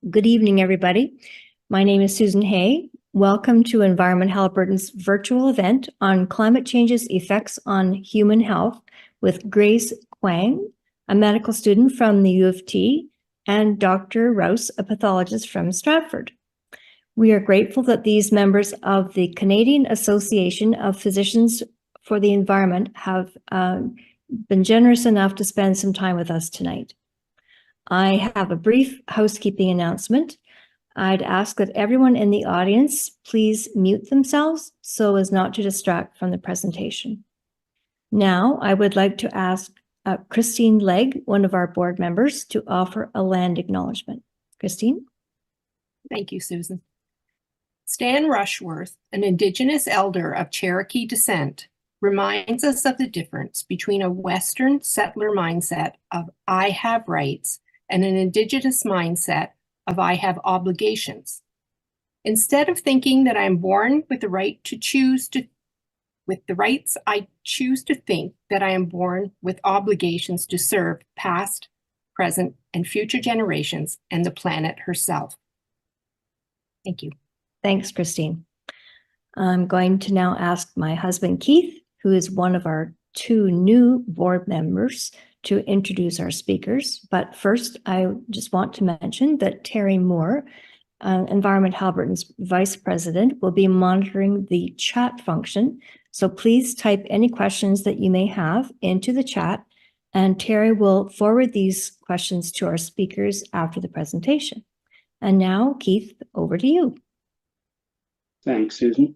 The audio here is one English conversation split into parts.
Good evening, everybody. My name is Susan Hay. Welcome to Environment Halliburton's virtual event on climate change's effects on human health with Grace Kuang, a medical student from the U of T, and Dr. Rouse, a pathologist from Stratford. We are grateful that these members of the Canadian Association of Physicians for the Environment have been generous enough to spend some time with us tonight. I have a brief housekeeping announcement. I'd ask that everyone in the audience please mute themselves so as not to distract from the presentation. Now, I would like to ask Christine Legg, one of our board members, to offer a land acknowledgement. Christine? Thank you, Susan. Stan Rushworth, an Indigenous elder of Cherokee descent, reminds us of the difference between a Western settler mindset of I have rights and an Indigenous mindset of I have obligations. Instead of thinking that I am born with the right to choose to, with the rights, I choose to think that I am born with obligations to serve past, present, and future generations and the planet herself. Thank you. Thanks, Christine. I'm going to now ask my husband, Keith, who is one of our two new board members, to introduce our speakers. But first, I just want to mention that Terry Moore, Environment Halliburton's Vice President, will be monitoring the chat function. So please type any questions that you may have into the chat, and Terry will forward these questions to our speakers after the presentation. And now, Keith, over to you. Thanks, Susan.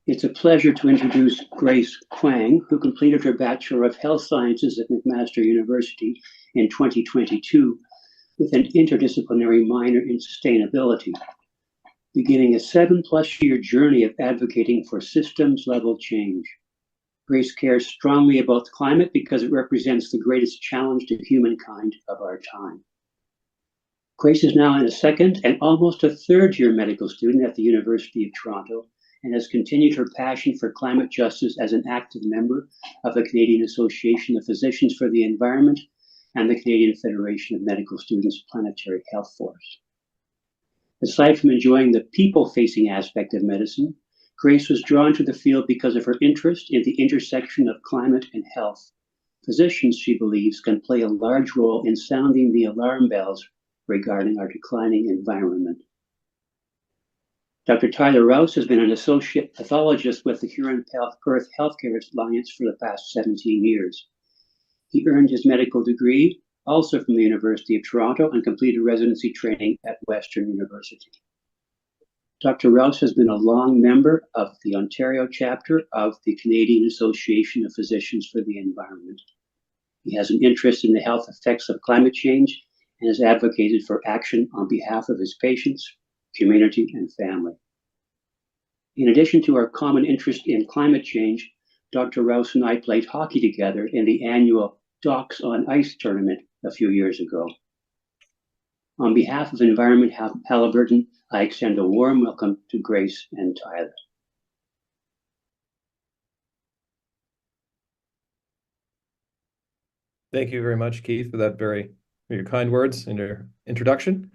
It's a pleasure to introduce Grace Kuang, who completed her Bachelor of Health Sciences at McMaster University in 2022 with an interdisciplinary minor in sustainability, beginning a 7+ year journey of advocating for systems-level change. Grace cares strongly about the climate because it represents the greatest challenge to humankind of our time. Grace is now in a second and almost a third-year medical student at the University of Toronto and has continued her passion for climate justice as an active member of the Canadian Association of Physicians for the Environment and the Canadian Federation of Medical Students Planetary Health Force. Aside from enjoying the people-facing aspect of medicine, Grace was drawn to the field because of her interest in the intersection of climate and health. Physicians, she believes, can play a large role in sounding the alarm bells regarding our declining environment. Dr. Tyler Rouse has been an associate pathologist with the Huron-Perth Healthcare Alliance for the past 17 years. He earned his medical degree also from the University of Toronto and completed residency training at Western University. Dr. Rouse has been a long member of the Ontario chapter of the Canadian Association of Physicians for the Environment. He has an interest in the health effects of climate change and has advocated for action on behalf of his patients, community, and family. In addition to our common interest in climate change, Dr. Rouse and I played hockey together in the annual Docs on Ice tournament a few years ago. On behalf of Environment Halliburton, I extend a warm welcome to Grace and Tyler. Thank you very much, Keith, for your kind words in your introduction.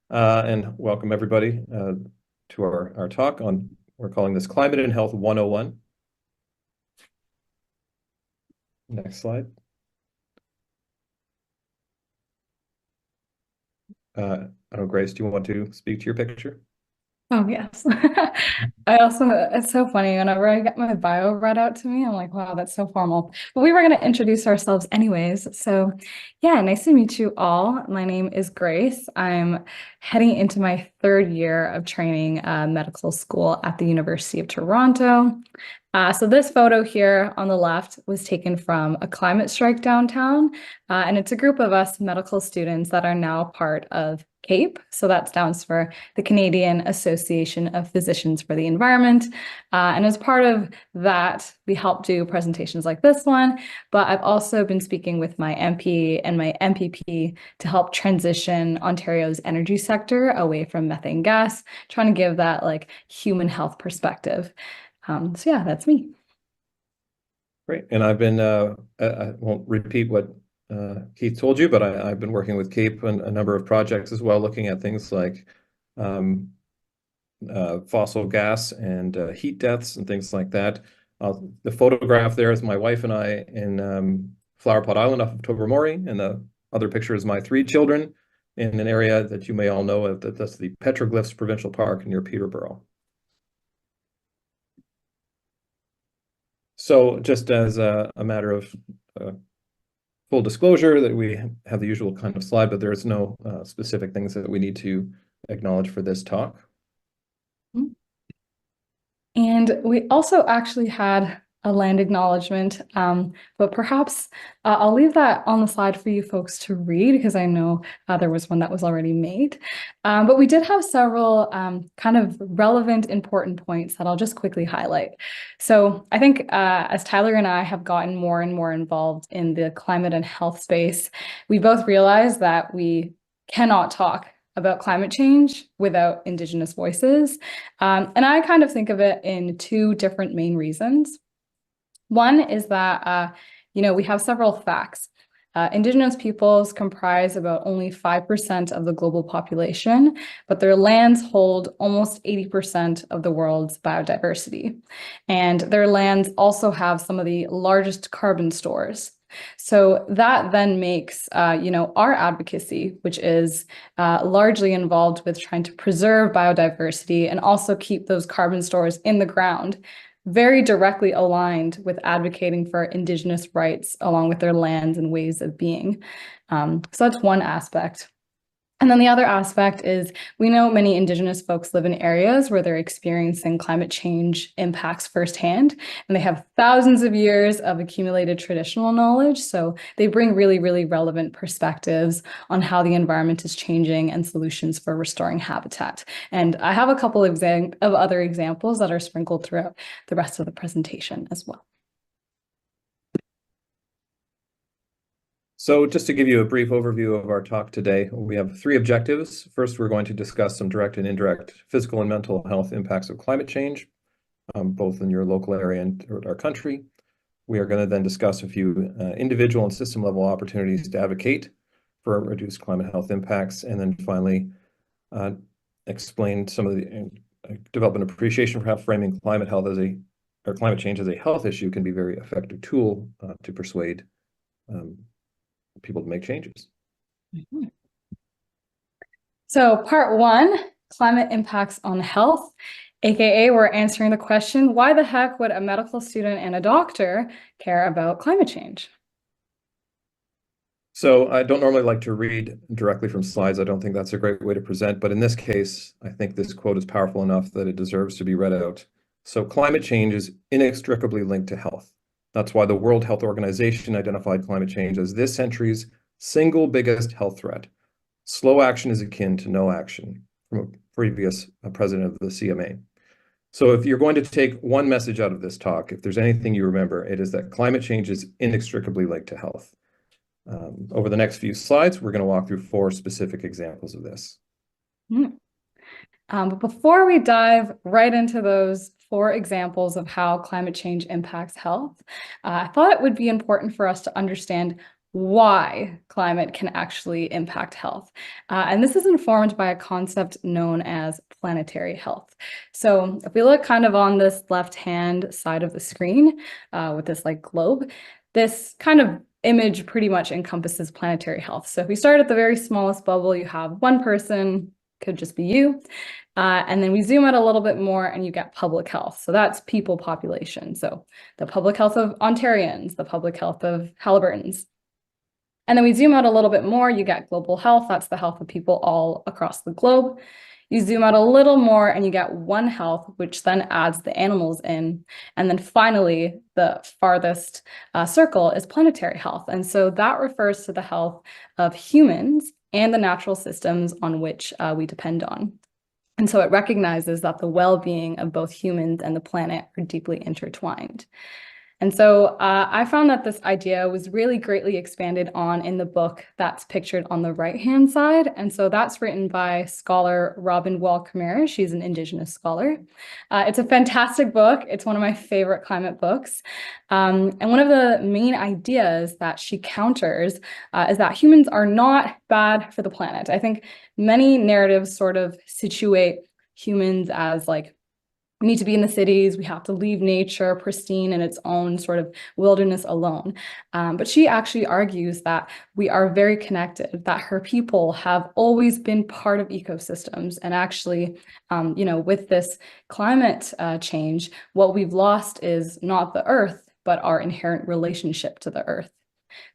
And welcome everybody to our talk on, we're calling this Climate and Health 101. Next slide. I don't know, Grace, do you want to speak to your picture? Oh, yes. It's so funny. Whenever I get my bio read out to me, I'm like, wow, that's so formal. But we were going to introduce ourselves anyways. So yeah, nice to meet you all. My name is Grace. I'm heading into my third year of training medical school at the University of Toronto. So this photo here on the left was taken from a climate strike downtown, and it's a group of us medical students that are now part of CAPE. So that stands for the Canadian Association of Physicians for the Environment. And as part of that, we help do presentations like this one, but I've also been speaking with my MP and my MPP to help transition Ontario's energy sector away from methane gas, trying to give that like human health perspective. So yeah, that's me. Great. And I've been, I won't repeat what Keith told you, but I've been working with CAPE on a number of projects as well, looking at things like fossil gas and heat deaths and things like that. The photograph there is my wife and I in Flower Pot Island off of Tobermory, and the other picture is my 3 children in an area that you may all know of. That's the Petroglyphs Provincial Park near Peterborough. So just as a matter of full disclosure, that we have the usual kind of slide, but there's no specific things that we need to acknowledge for this talk. And we also actually had a land acknowledgement, but perhaps I'll leave that on the slide for you folks to read, because I know there was one that was already made. But we did have several kind of relevant, important points that I'll just quickly highlight. So I think as Tyler and I have gotten more and more involved in the climate and health space, we both realized that we cannot talk about climate change without Indigenous voices. And I kind of think of it in 2 different main reasons. One is that, we have several facts. Indigenous peoples comprise about only 5% of the global population, but their lands hold almost 80% of the world's biodiversity. And their lands also have some of the largest carbon stores. So that then makes, our advocacy, which is largely involved with trying to preserve biodiversity and also keep those carbon stores in the ground, very directly aligned with advocating for Indigenous rights along with their lands and ways of being. So that's one aspect. And then the other aspect is we know many Indigenous folks live in areas where they're experiencing climate change impacts firsthand, and they have thousands of years of accumulated traditional knowledge. So they bring really, really relevant perspectives on how the environment is changing and solutions for restoring habitat. And I have a couple of other examples that are sprinkled throughout the rest of the presentation as well. So just to give you a brief overview of our talk today, we have 3 objectives. First, we're going to discuss some direct and indirect physical and mental health impacts of climate change, both in your local area and our country. We are going to then discuss a few individual and system level opportunities to advocate for reduced climate health impacts. And then finally, explain some of the, develop an appreciation for how framing climate change as a health issue can be a very effective tool to persuade people to make changes. So part 1, climate impacts on health, aka we're answering the question, why the heck would a medical student and a doctor care about climate change? So I don't normally like to read directly from slides. I don't think that's a great way to present, but in this case, I think this quote is powerful enough that it deserves to be read out. So climate change is inextricably linked to health. That's why the World Health Organization identified climate change as this century's single biggest health threat. Slow action is akin to no action, from a previous president of the CMA. So if you're going to take one message out of this talk, if there's anything you remember, it is that climate change is inextricably linked to health. Over the next few slides, we're going to walk through 4 specific examples of this. But before we dive right into those 4 examples of how climate change impacts health, I thought it would be important for us to understand why climate can actually impact health. And this is informed by a concept known as planetary health. So if we look kind of on this left-hand side of the screen with this like globe, this kind of image pretty much encompasses planetary health. So if we start at the very smallest bubble, you have one person, could just be you. And then we zoom out a little bit more and you get public health. So that's people population. So the public health of Ontarians, the public health of Haliburtons. And then we zoom out a little bit more, you get global health. That's the health of people all across the globe. You zoom out a little more and you get One Health, which then adds the animals in. And then finally, the farthest circle is planetary health. And so that refers to the health of humans and the natural systems on which we depend on. And so it recognizes that the well-being of both humans and the planet are deeply intertwined. And so I found that this idea was really greatly expanded on in the book that's pictured on the right-hand side. And so that's written by scholar Robin Wall-Kamara. She's an Indigenous scholar. It's a fantastic book. It's one of my favorite climate books. And one of the main ideas that she counters is that humans are not bad for the planet. I think many narratives sort of situate humans as like, we need to be in the cities, we have to leave nature pristine in its own sort of wilderness alone. But she actually argues that we are very connected, that her people have always been part of ecosystems. And actually, with this climate change, what we've lost is not the earth, but our inherent relationship to the earth.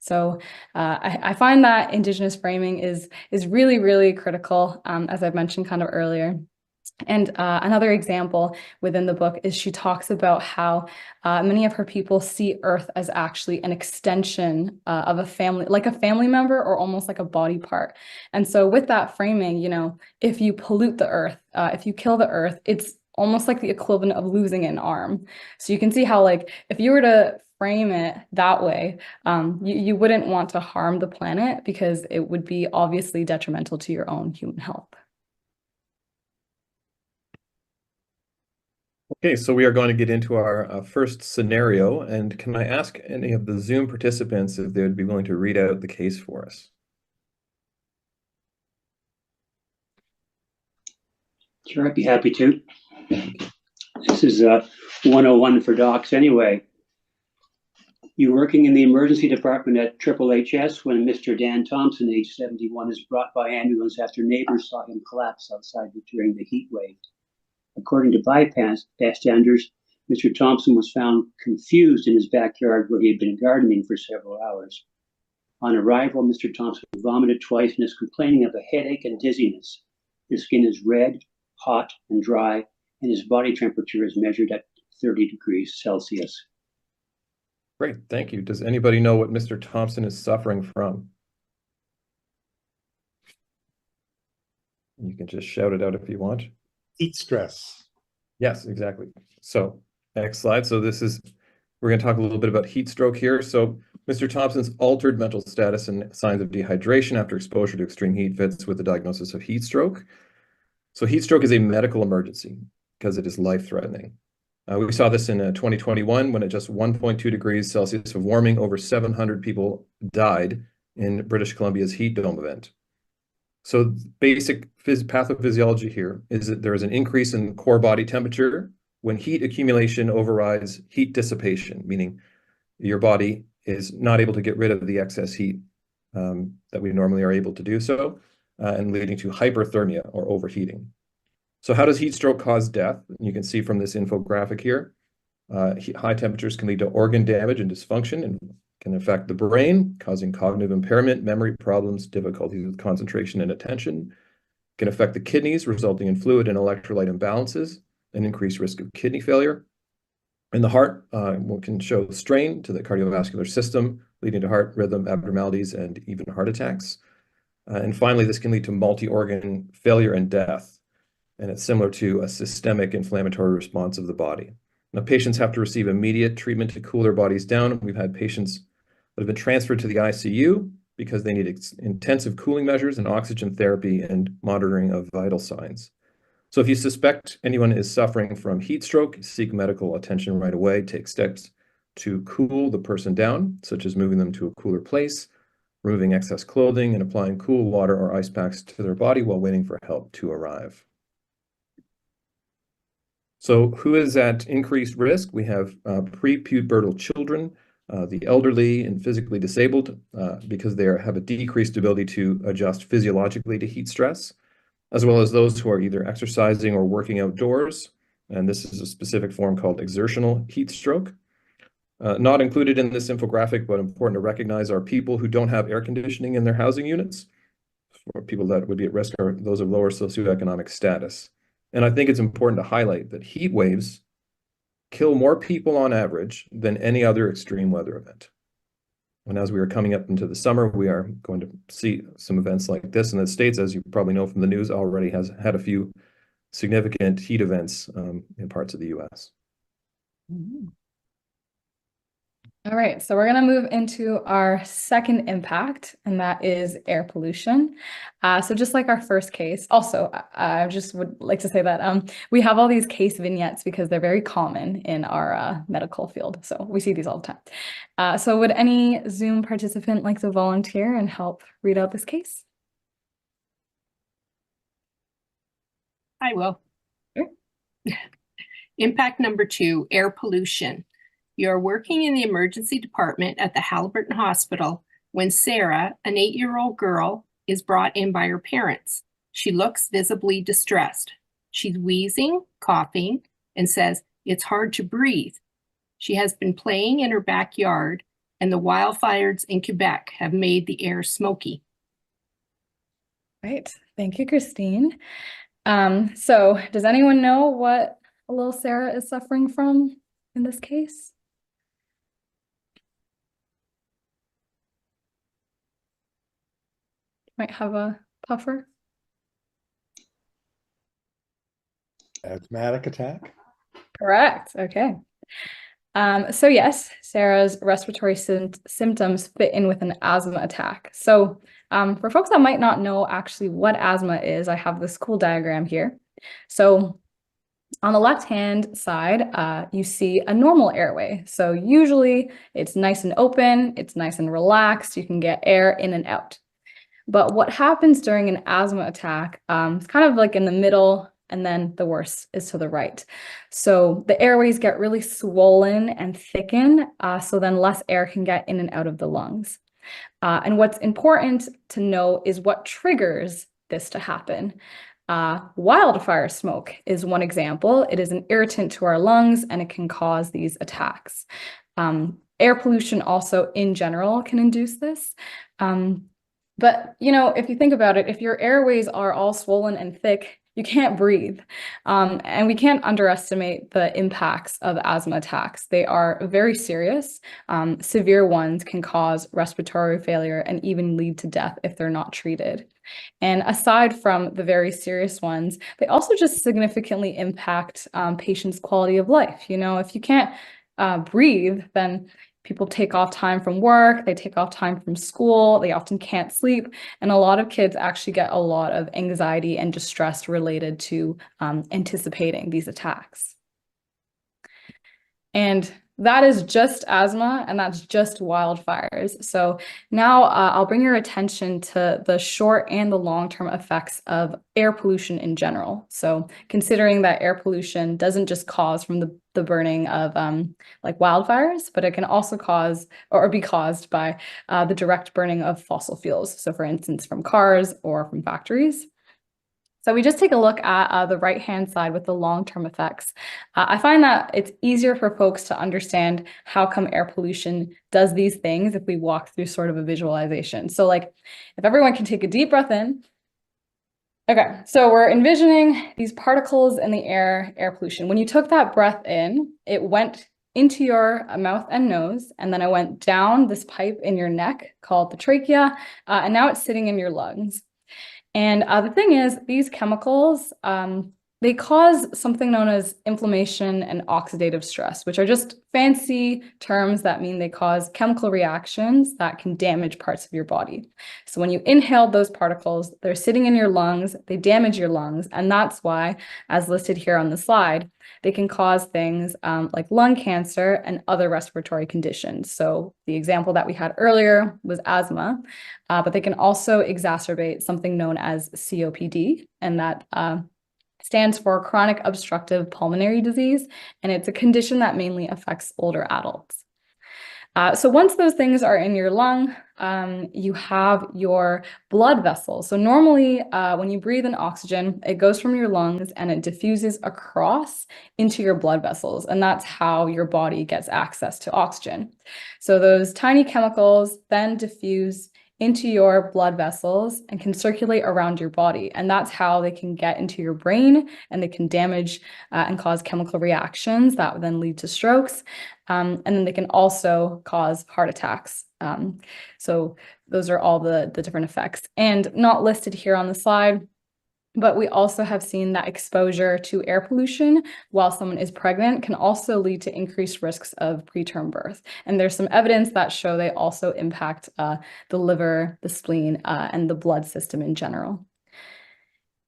So I find that Indigenous framing is really, really critical, as I've mentioned kind of earlier. And another example within the book is she talks about how many of her people see Earth as actually an extension of a family, like a family member or almost like a body part. And so with that framing, if you pollute the Earth, if you kill the Earth, it's almost like the equivalent of losing an arm. So you can see how, like, if you were to frame it that way, you wouldn't want to harm the planet because it would be obviously detrimental to your own human health. Okay, so we are going to get into our first scenario, and can I ask any of the Zoom participants if they would be willing to read out the case for us? Sure, I'd be happy to. This is 101 for docs anyway. You're working in the emergency department at HHS when Mr. Dan Thompson, age 71, is brought by ambulance after neighbors saw him collapse outside during the heat wave. According to bystanders, Mr. Thompson was found confused in his backyard where he had been gardening for several hours. On arrival, Mr. Thompson vomited twice and is complaining of a headache and dizziness. His skin is red, hot, and dry, and his body temperature is measured at 30 degrees Celsius. Great, thank you. Does anybody know what Mr. Thompson is suffering from? You can just shout it out if you want. Heat stress. Yes, exactly. So next slide. So we're going to talk a little bit about heat stroke here. So Mr. Thompson's altered mental status and signs of dehydration after exposure to extreme heat fits with the diagnosis of heat stroke. So heat stroke is a medical emergency because it is life-threatening. We saw this in 2021 when at just 1.2 degrees Celsius of warming, over 700 people died in British Columbia's heat dome event. So basic pathophysiology here is that there is an increase in core body temperature when heat accumulation overrides heat dissipation, meaning your body is not able to get rid of the excess heat that we normally are able to do so, and leading to hyperthermia or overheating. So how does heat stroke cause death? You can see from this infographic here, high temperatures can lead to organ damage and dysfunction and can affect the brain, causing cognitive impairment, memory problems, difficulties with concentration and attention. Can affect the kidneys, resulting in fluid and electrolyte imbalances, and increased risk of kidney failure. And the heart can show strain to the cardiovascular system, leading to heart rhythm abnormalities and even heart attacks. And finally, this can lead to multi-organ failure and death. And it's similar to a systemic inflammatory response of the body. Now, patients have to receive immediate treatment to cool their bodies down. We've had patients that have been transferred to the ICU because they need intensive cooling measures and oxygen therapy and monitoring of vital signs. So if you suspect anyone is suffering from heat stroke, seek medical attention right away. Take steps to cool the person down, such as moving them to a cooler place, removing excess clothing, and applying cool water or ice packs to their body while waiting for help to arrive. So who is at increased risk? We have prepubertal children, the elderly and physically disabled because they have a decreased ability to adjust physiologically to heat stress, as well as those who are either exercising or working outdoors. And this is a specific form called exertional heat stroke. Not included in this infographic, but important to recognize, are people who don't have air conditioning in their housing units. For people that would be at risk are those of lower socioeconomic status. And I think it's important to highlight that heat waves kill more people on average than any other extreme weather event. And as we are coming up into the summer, we are going to see some events like this in the States, as you probably know from the news, already has had a few significant heat events in parts of the US. All right, so we're going to move into our second impact, and that is air pollution. So just like our first case, also, I just would like to say that we have all these case vignettes because they're very common in our medical field. So we see these all the time. So would any Zoom participant like to volunteer and help read out this case? I will. Sure. Impact number 2, air pollution. You're working in the emergency department at the Halliburton Hospital when Sarah, an 8-year-old girl, is brought in by her parents. She looks visibly distressed. She's wheezing, coughing, and says it's hard to breathe. She has been playing in her backyard, and the wildfires in Quebec have made the air smoky. Right. Thank you, Christine. So does anyone know what little Sarah is suffering from in this case? Might have a puffer. Asthmatic attack? Correct. Okay. So yes, Sarah's respiratory symptoms fit in with an asthma attack. So for folks that might not know actually what asthma is, I have this cool diagram here. So on the left-hand side, you see a normal airway. So usually it's nice and open, it's nice and relaxed, you can get air in and out. But what happens during an asthma attack, it's kind of like in the middle, and then the worst is to the right. So the airways get really swollen and thicken, so then less air can get in and out of the lungs. And what's important to know is what triggers this to happen. Wildfire smoke is one example. It is an irritant to our lungs, and it can cause these attacks. Air pollution also in general can induce this. But, you know, if you think about it, if your airways are all swollen and thick, you can't breathe. And we can't underestimate the impacts of asthma attacks. They are very serious. Severe ones can cause respiratory failure and even lead to death if they're not treated. And aside from the very serious ones, they also just significantly impact patients' quality of life. You know, if you can't breathe, then people take off time from work, they take off time from school, they often can't sleep, and a lot of kids actually get a lot of anxiety and distress related to anticipating these attacks. And that is just asthma, and that's just wildfires. So now I'll bring your attention to the short and the long-term effects of air pollution in general. So considering that air pollution doesn't just cause from the burning of like wildfires, but it can also cause or be caused by the direct burning of fossil fuels. So for instance, from cars or from factories. So we just take a look at the right-hand side with the long-term effects. I find that it's easier for folks to understand how come air pollution does these things if we walk through sort of a visualization. So like if everyone can take a deep breath in. Okay, so we're envisioning these particles in the air pollution. When you took that breath in, it went into your mouth and nose, and then it went down this pipe in your neck called the trachea, and now it's sitting in your lungs. And the thing is, these chemicals, they cause something known as inflammation and oxidative stress, which are just fancy terms that mean they cause chemical reactions that can damage parts of your body. So when you inhale those particles, they're sitting in your lungs, they damage your lungs, and that's why, as listed here on the slide, they can cause things like lung cancer and other respiratory conditions. So the example that we had earlier was asthma, but they can also exacerbate something known as COPD, and that stands for chronic obstructive pulmonary disease, and it's a condition that mainly affects older adults. So once those things are in your lung, you have your blood vessels. So normally when you breathe in oxygen, it goes from your lungs and it diffuses across into your blood vessels. And that's how your body gets access to oxygen. So those tiny chemicals then diffuse into your blood vessels and can circulate around your body. And that's how they can get into your brain, and they can damage and cause chemical reactions that would then lead to strokes. And then they can also cause heart attacks. So those are all the different effects. And not listed here on the slide, But we also have seen that exposure to air pollution while someone is pregnant can also lead to increased risks of preterm birth. And there's some evidence that show they also impact the liver, the spleen, and the blood system in general.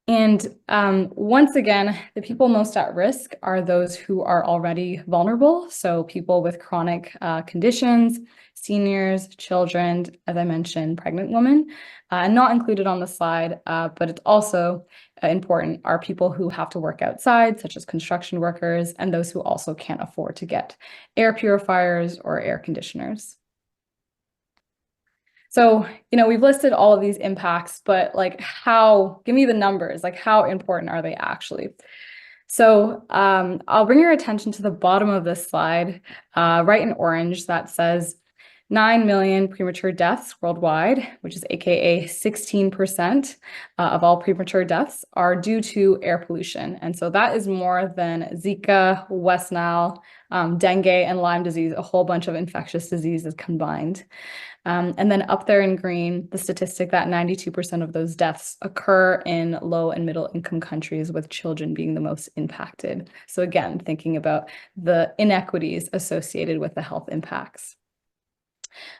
And once again, the people most at risk are those who are already vulnerable. So people with chronic conditions, seniors, children, as I mentioned, pregnant women, and not included on the slide, but it's also important are people who have to work outside, such as construction workers, and those who also can't afford to get air purifiers or air conditioners. So, we've listed all of these impacts, but give me the numbers, how important are they actually? So I'll bring your attention to the bottom of this slide, right in orange, that says 9 million premature deaths worldwide, which is AKA 16% of all premature deaths are due to air pollution. And so that is more than Zika, West Nile, dengue, and Lyme disease, a whole bunch of infectious diseases combined. And then up there in green, the statistic that 92% of those deaths occur in low and middle income countries, with children being the most impacted. So again, thinking about the inequities associated with the health impacts.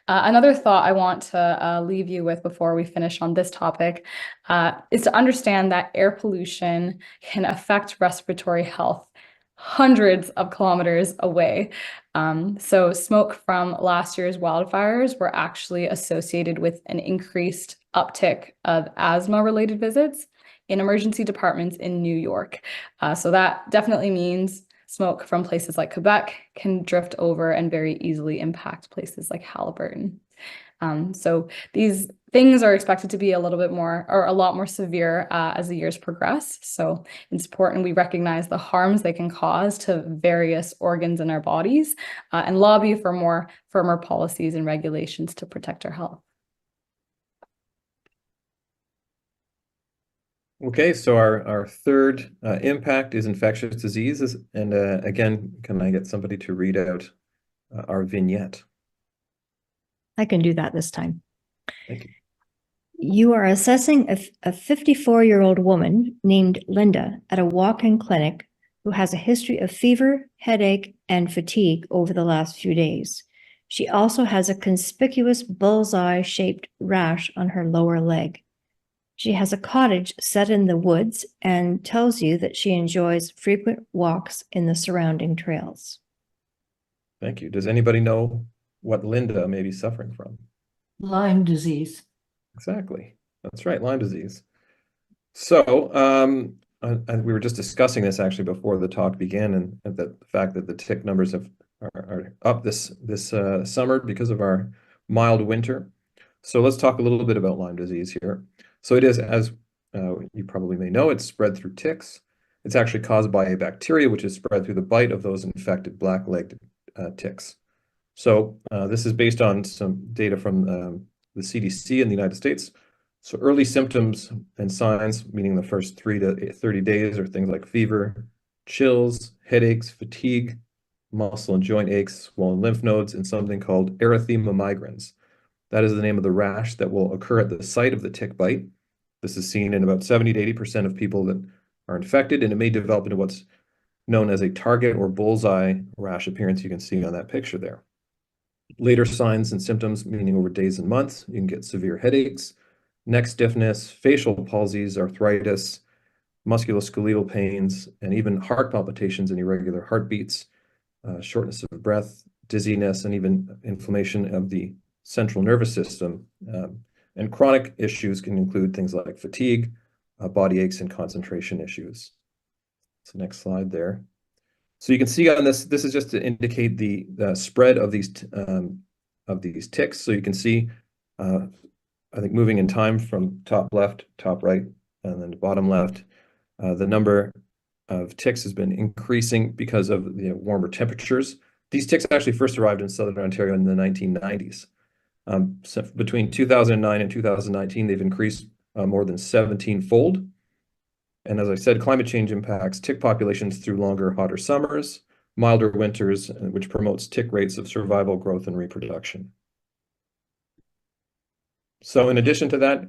Another thought I want to leave you with before we finish on this topic is to understand that air pollution can affect respiratory health hundreds of kilometers away. So smoke from last year's wildfires were actually associated with an increased uptick of asthma-related visits in emergency departments in New York. So that definitely means smoke from places like Quebec can drift over and very easily impact places like Halliburton. So these things are expected to be a lot more severe as the years progress. So it's important we recognize the harms they can cause to various organs in our bodies and lobby for firmer policies and regulations to protect our health. Okay, so our third impact is infectious diseases. And again, can I get somebody to read out our vignette? I can do that this time. Thank you. You are assessing a 54-year-old woman named Linda at a walk-in clinic who has a history of fever, headache, and fatigue over the last few days. She also has a conspicuous bullseye-shaped rash on her lower leg. She has a cottage set in the woods and tells you that she enjoys frequent walks in the surrounding trails. Thank you. Does anybody know what Linda may be suffering from? Lyme disease. Exactly. That's right, Lyme disease. So we were just discussing this actually before the talk began, and the fact that the tick numbers are up this summer because of our mild winter. So let's talk a little bit about Lyme disease here. So it is, as you probably may know, it's spread through ticks. It's actually caused by a bacteria which is spread through the bite of those infected black-legged ticks. So this is based on some data from the CDC in the United States. So early symptoms and signs, meaning the first 3 to 30 days, are things like fever, chills, headaches, fatigue, muscle and joint aches, swollen lymph nodes, and something called erythema migrans. That is the name of the rash that will occur at the site of the tick bite. This is seen in about 70 to 80% of people that are infected, and it may develop into what's known as a target or bullseye rash appearance you can see on that picture there. Later signs and symptoms, meaning over days and months, you can get severe headaches, neck stiffness, facial palsies, arthritis, musculoskeletal pains, and even heart palpitations and irregular heartbeats, shortness of breath, dizziness, and even inflammation of the central nervous system. And chronic issues can include things like fatigue, body aches, and concentration issues. So next slide there. So you can see on this is just to indicate the spread of these ticks. So you can see, I think moving in time from top left, top right, and then bottom left, the number of ticks has been increasing because of the warmer temperatures. These ticks actually first arrived in Southern Ontario in the 1990s. So between 2009 and 2019, they've increased more than 17-fold. And as I said, climate change impacts tick populations through longer, hotter summers, milder winters, which promotes tick rates of survival, growth, and reproduction. So in addition to that,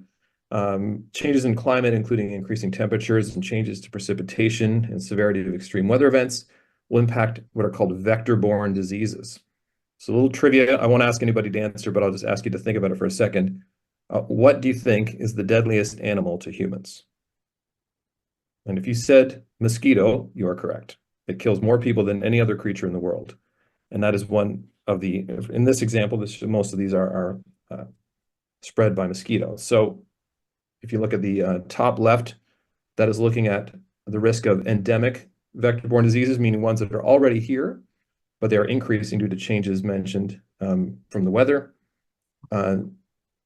Changes in climate, including increasing temperatures and changes to precipitation and severity of extreme weather events, will impact what are called vector-borne diseases. So a little trivia, I won't ask anybody to answer, but I'll just ask you to think about it for a second. What do you think is the deadliest animal to humans? And if you said mosquito, you are correct. It kills more people than any other creature in the world. And that is one of the, in this example, most of these are spread by mosquitoes. So if you look at the top left, that is looking at the risk of endemic vector-borne diseases, meaning ones that are already here, but they are increasing due to changes mentioned from the weather.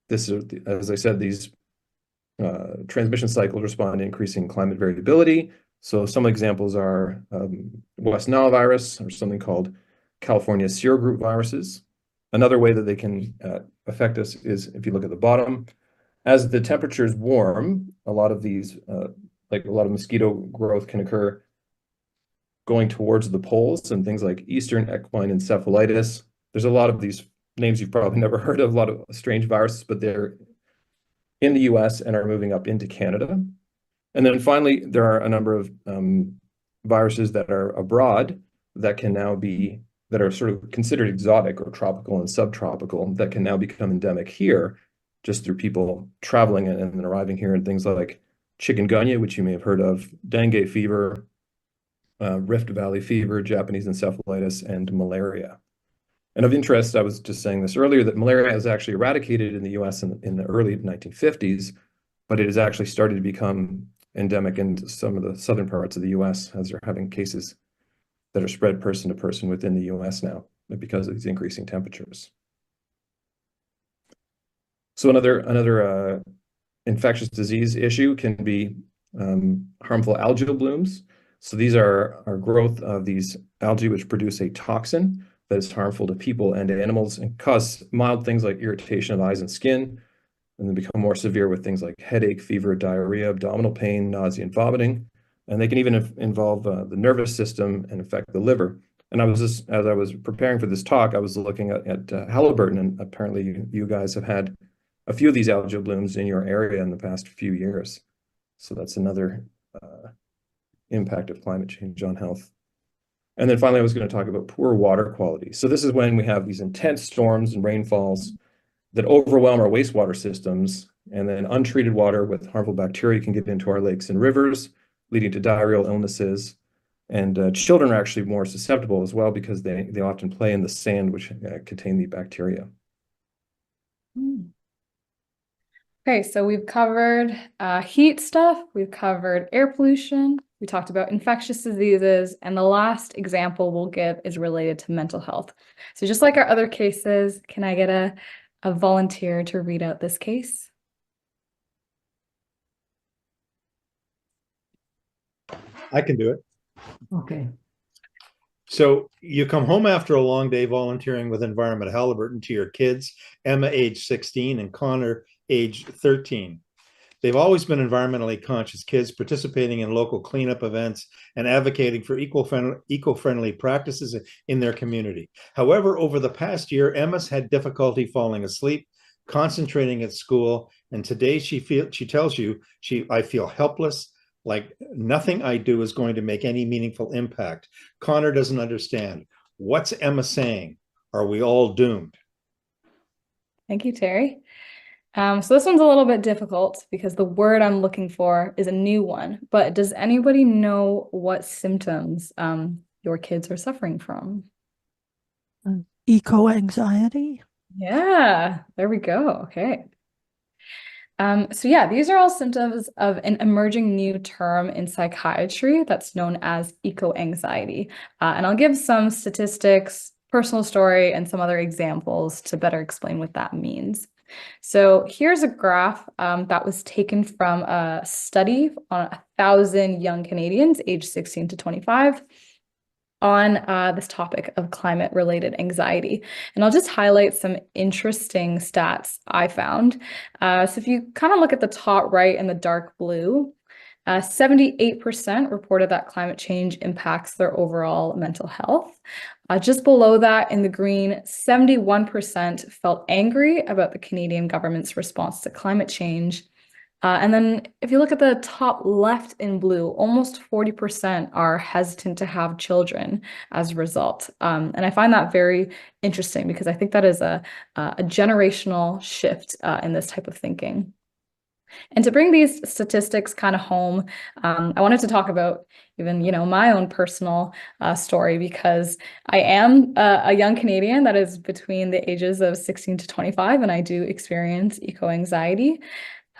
This is, as I said, these transmission cycles respond to increasing climate variability. So some examples are West Nile virus, or something called California serogroup viruses. Another way that they can affect us is if you look at the bottom. As the temperatures warm, a lot of these, like a lot of mosquito growth can occur going towards the poles, and things like Eastern equine encephalitis. There's a lot of these names you've probably never heard of, a lot of strange viruses, but they're in the US and are moving up into Canada. And then finally, there are a number of viruses that are abroad that can now be, that are sort of considered exotic or tropical and subtropical, that can now become endemic here just through people traveling and then arriving here, and things like chikungunya, which you may have heard of, dengue fever, Rift Valley fever, Japanese encephalitis, and malaria. And of interest, I was just saying this earlier, that malaria was actually eradicated in the US in the early 1950s, but it has actually started to become endemic in some of the southern parts of the US, as they're having cases that are spread person to person within the US now because of these increasing temperatures. So another infectious disease issue can be harmful algal blooms. So these are growth of these algae which produce a toxin that is harmful to people and animals and cause mild things like irritation of eyes and skin, and then become more severe with things like headache, fever, diarrhea, abdominal pain, nausea, and vomiting. And they can even involve the nervous system and affect the liver. And as I was preparing for this talk, I was looking at Halliburton, and apparently you guys have had a few of these algal blooms in your area in the past few years. So that's another impact of climate change on health. And then finally, I was going to talk about poor water quality. So this is when we have these intense storms and rainfalls that overwhelm our wastewater systems, and then untreated water with harmful bacteria can get into our lakes and rivers, leading to diarrheal illnesses. And children are actually more susceptible as well because they often play in the sand, which contain the bacteria. Okay, so we've covered heat stuff, we've covered air pollution, we talked about infectious diseases, and the last example we'll give is related to mental health. So just like our other cases, can I get a volunteer to read out this case? I can do it. Okay. So you come home after a long day volunteering with Environment Halliburton to your kids, Emma, age 16, and Connor, age 13. They've always been environmentally conscious kids, participating in local cleanup events and advocating for eco-friendly practices in their community. However, over the past year, Emma's had difficulty falling asleep, concentrating at school, and today she tells you, I feel helpless, like nothing I do is going to make any meaningful impact. Connor doesn't understand. What's Emma saying? Are we all doomed? Thank you, Terry. So this one's a little bit difficult because the word I'm looking for is a new one, but does anybody know what symptoms your kids are suffering from? Eco-anxiety. Yeah, there we go. Okay. So yeah, these are all symptoms of an emerging new term in psychiatry that's known as eco-anxiety. And I'll give some statistics, personal story, and some other examples to better explain what that means. So here's a graph that was taken from a study on 1,000 young Canadians aged 16 to 25 on this topic of climate-related anxiety. And I'll just highlight some interesting stats I found. So if you kind of look at the top right in the dark blue, 78% reported that climate change impacts their overall mental health. Just below that in the green, 71% felt angry about the Canadian government's response to climate change. And then if you look at the top left in blue, almost 40% are hesitant to have children as a result. And I find that very interesting because I think that is a generational shift in this type of thinking. And to bring these statistics kind of home, I wanted to talk about even, my own personal story, because I am a young Canadian that is between the ages of 16 to 25, and I do experience eco-anxiety.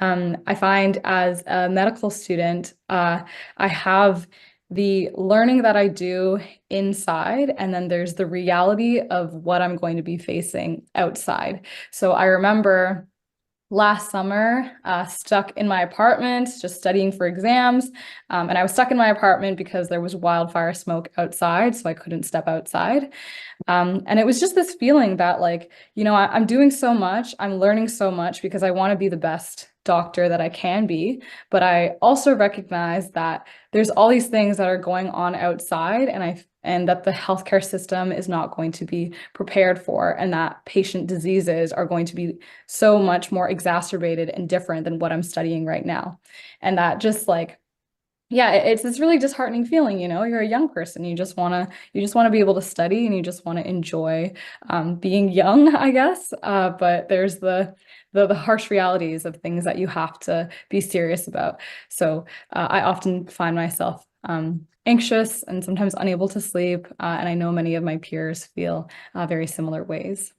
I find as a medical student, I have the learning that I do inside, and then there's the reality of what I'm going to be facing outside. So I remember last summer, stuck in my apartment, just studying for exams. And I was stuck in my apartment because there was wildfire smoke outside, so I couldn't step outside. And it was just this feeling that I'm doing so much, I'm learning so much because I want to be the best doctor that I can be. But I also recognize that there's all these things that are going on outside, and that the healthcare system is not going to be prepared for, and that patient diseases are going to be so much more exacerbated and different than what I'm studying right now. And that just it's this really disheartening feeling, you're a young person, you just want to be able to study, and you just want to enjoy being young, I guess. But there's the harsh realities of things that you have to be serious about. So I often find myself anxious and sometimes unable to sleep. And I know many of my peers feel very similar ways.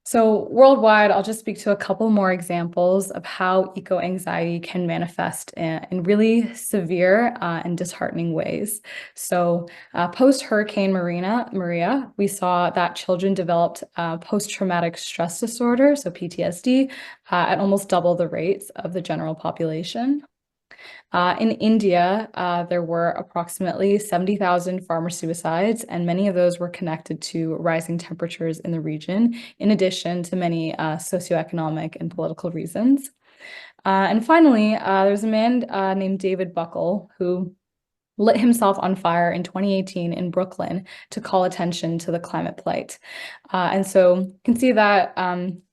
So worldwide, I'll just speak to a couple more examples of how eco-anxiety can manifest in really severe and disheartening ways. So post-Hurricane Maria, we saw that children developed post-traumatic stress disorder, so PTSD, at almost double the rates of the general population. In India, there were approximately 70,000 farmer suicides, and many of those were connected to rising temperatures in the region, in addition to many socioeconomic and political reasons. And finally, there's a man named David Buckle who lit himself on fire in 2018 in Brooklyn to call attention to the climate plight. And so you can see that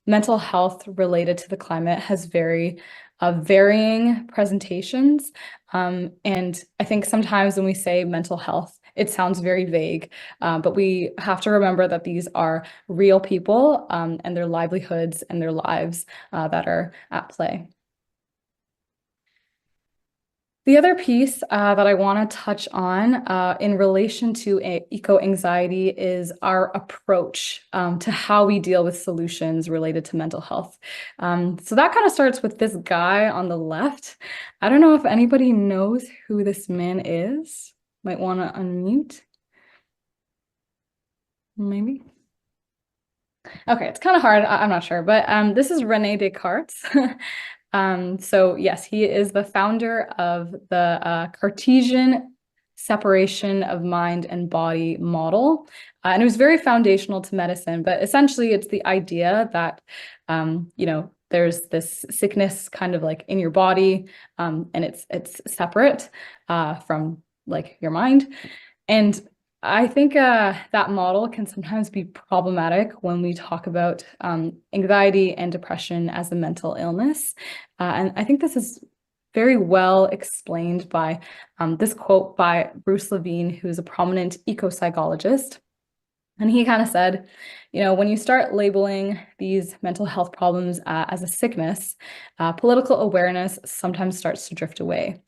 mental health related to the climate has very varying presentations. And I think sometimes when we say mental health, it sounds very vague, but we have to remember that these are real people and their livelihoods and their lives that are at play. The other piece that I want to touch on in relation to eco-anxiety is our approach to how we deal with solutions related to mental health. So that kind of starts with this guy on the left. I don't know if anybody knows who this man is. Might want to unmute. Maybe. Okay, it's kind of hard. I'm not sure, but this is René Descartes. So yes, he is the founder of the Cartesian separation of mind and body model. And it was very foundational to medicine, but essentially it's the idea that, there's this sickness kind of like in your body, and it's separate from your mind. And I think that model can sometimes be problematic when we talk about anxiety and depression as a mental illness. And I think this is very well explained by this quote by Bruce Levine, who's a prominent eco-psychologist. And he kind of said, when you start labeling these mental health problems as a sickness, political awareness sometimes starts to drift away.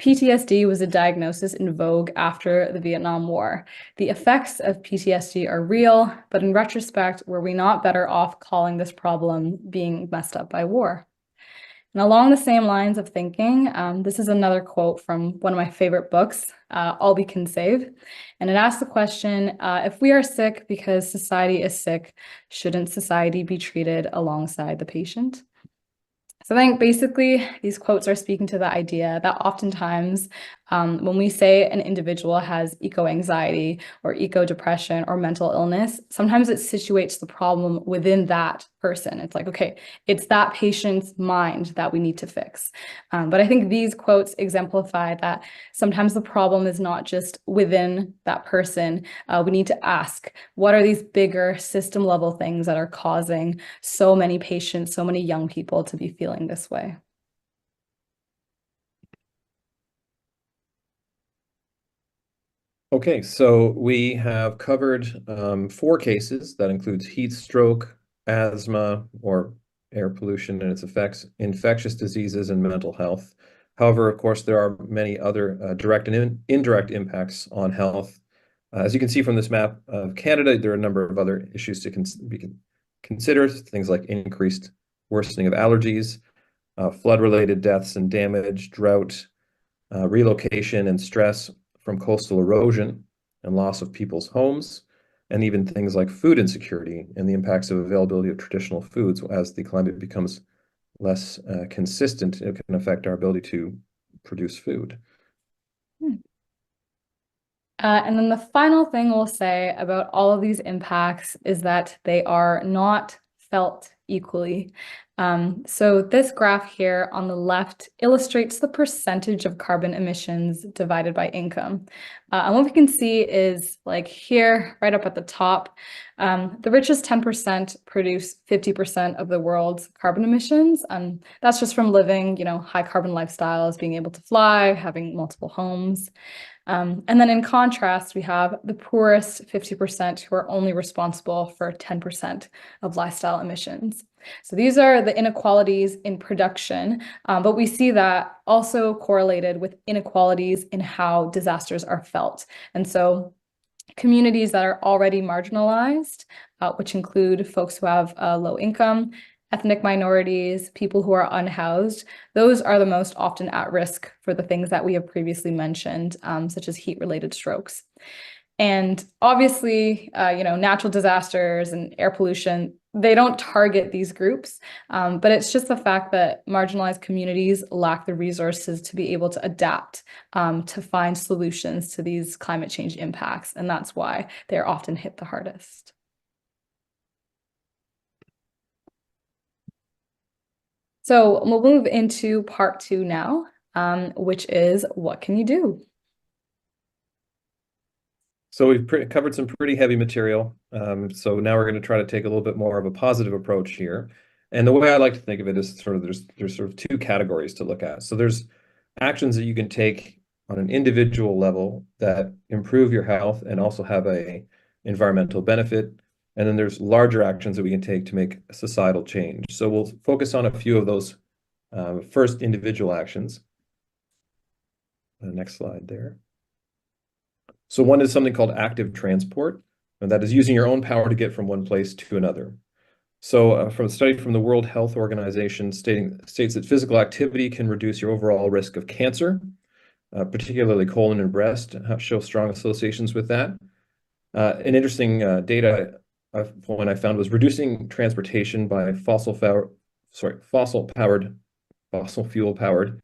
PTSD was a diagnosis in vogue after the Vietnam War. The effects of PTSD are real, but in retrospect, were we not better off calling this problem being messed up by war? And along the same lines of thinking, this is another quote from one of my favorite books, All We Can Save. And it asks the question, if we are sick because society is sick, shouldn't society be treated alongside the patient? So I think basically these quotes are speaking to the idea that oftentimes When we say an individual has eco-anxiety or eco-depression or mental illness, sometimes it situates the problem within that person. It's like, okay, it's that patient's mind that we need to fix. But I think these quotes exemplify that sometimes the problem is not just within that person. We need to ask, what are these bigger system level things that are causing so many patients, so many young people to be feeling this way? Okay, so we have covered 4 cases. That includes heat stroke, asthma, or air pollution and its effects, infectious diseases, and mental health. However, of course, there are many other direct and indirect impacts on health. As you can see from this map of Canada, there are a number of other issues to consider, things like increased worsening of allergies, flood-related deaths and damage, drought, relocation and stress from coastal erosion and loss of people's homes, and even things like food insecurity and the impacts of availability of traditional foods. As the climate becomes less consistent, it can affect our ability to produce food. And then the final thing we'll say about all of these impacts is that they are not felt equally. So this graph here on the left illustrates the percentage of carbon emissions divided by income. And what we can see is like here, right up at the top, the richest 10% produce 50% of the world's carbon emissions. And that's just from living, high carbon lifestyles, being able to fly, having multiple homes. And then in contrast, we have the poorest 50% who are only responsible for 10% of lifestyle emissions. So these are the inequalities in production, but we see that also correlated with inequalities in how disasters are felt. And so communities that are already marginalized, which include folks who have low income, ethnic minorities, people who are unhoused, those are the most often at risk for the things that we have previously mentioned, such as heat-related strokes. And obviously, natural disasters and air pollution, they don't target these groups, but it's just the fact that marginalized communities lack the resources to be able to adapt, to find solutions to these climate change impacts. And that's why they're often hit the hardest. So we'll move into part 2 now, which is what can you do? So we've covered some pretty heavy material. So now we're going to try to take a little bit more of a positive approach here. And the way I like to think of it is sort of there's sort of 2 categories to look at. So there's actions that you can take on an individual level that improve your health and also have a environmental benefit. And then there's larger actions that we can take to make societal change. So we'll focus on a few of those first individual actions. Next slide there. So one is something called active transport, and that is using your own power to get from one place to another. So from a study from the World Health Organization states that physical activity can reduce your overall risk of cancer, particularly colon and breast, show strong associations with that. An interesting data one I found was reducing transportation by fossil fuel powered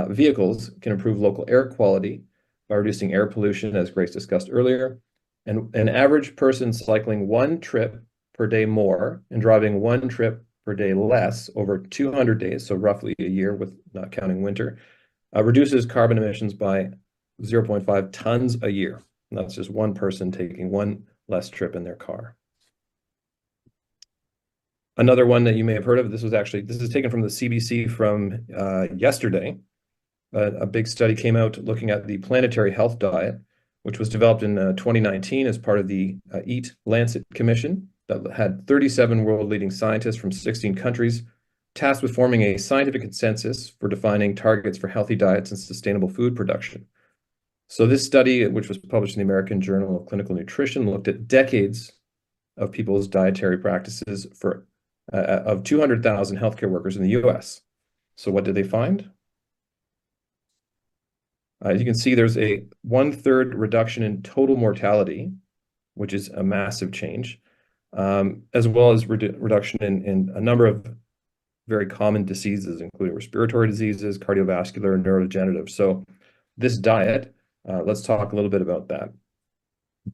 vehicles can improve local air quality by reducing air pollution, as Grace discussed earlier. And an average person cycling 1 trip per day more and driving 1 trip per day less over 200 days, so roughly a year with not counting winter, reduces carbon emissions by 0.5 tons a year. And that's just one person taking 1 less trip in their car. Another one that you may have heard of, this is taken from the CBC from yesterday. A big study came out looking at the planetary health diet, which was developed in 2019 as part of the Eat Lancet Commission that had 37 world-leading scientists from 16 countries tasked with forming a scientific consensus for defining targets for healthy diets and sustainable food production. So this study, which was published in the American Journal of Clinical Nutrition, looked at decades of people's dietary practices of 200,000 healthcare workers in the US. So what did they find? As you can see, there's a 1/3 reduction in total mortality, which is a massive change, as well as reduction in a number of very common diseases, including respiratory diseases, cardiovascular, and neurodegenerative. So this diet, let's talk a little bit about that.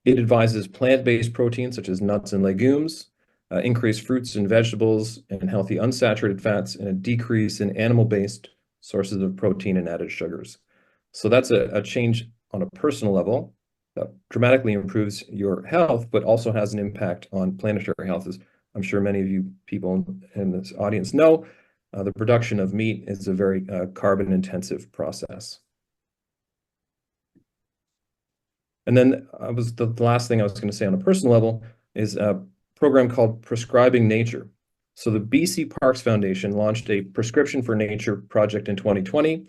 It advises plant-based proteins such as nuts and legumes, increased fruits and vegetables, and healthy unsaturated fats, and a decrease in animal-based sources of protein and added sugars. So that's a change on a personal level that dramatically improves your health, but also has an impact on planetary health. As I'm sure many of you people in this audience know, the production of meat is a very carbon-intensive process. And then the last thing I was going to say on a personal level is a program called Prescribing Nature. So the BC Parks Foundation launched a Prescription for Nature project in 2020,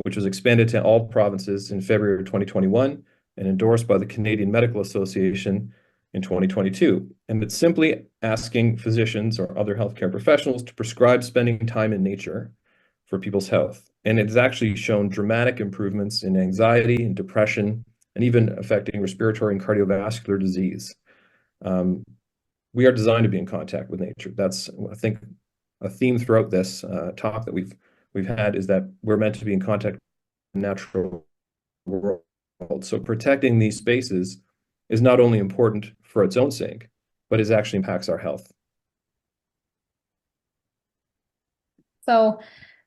which was expanded to all provinces in February of 2021 and endorsed by the Canadian Medical Association in 2022. And it's simply asking physicians or other healthcare professionals to prescribe spending time in nature for people's health. And it's actually shown dramatic improvements in anxiety and depression, and even affecting respiratory and cardiovascular disease. We are designed to be in contact with nature. That's, I think, a theme throughout this talk that we've had, is that we're meant to be in contact with the natural world. So protecting these spaces is not only important for its own sake, but it actually impacts our health. So,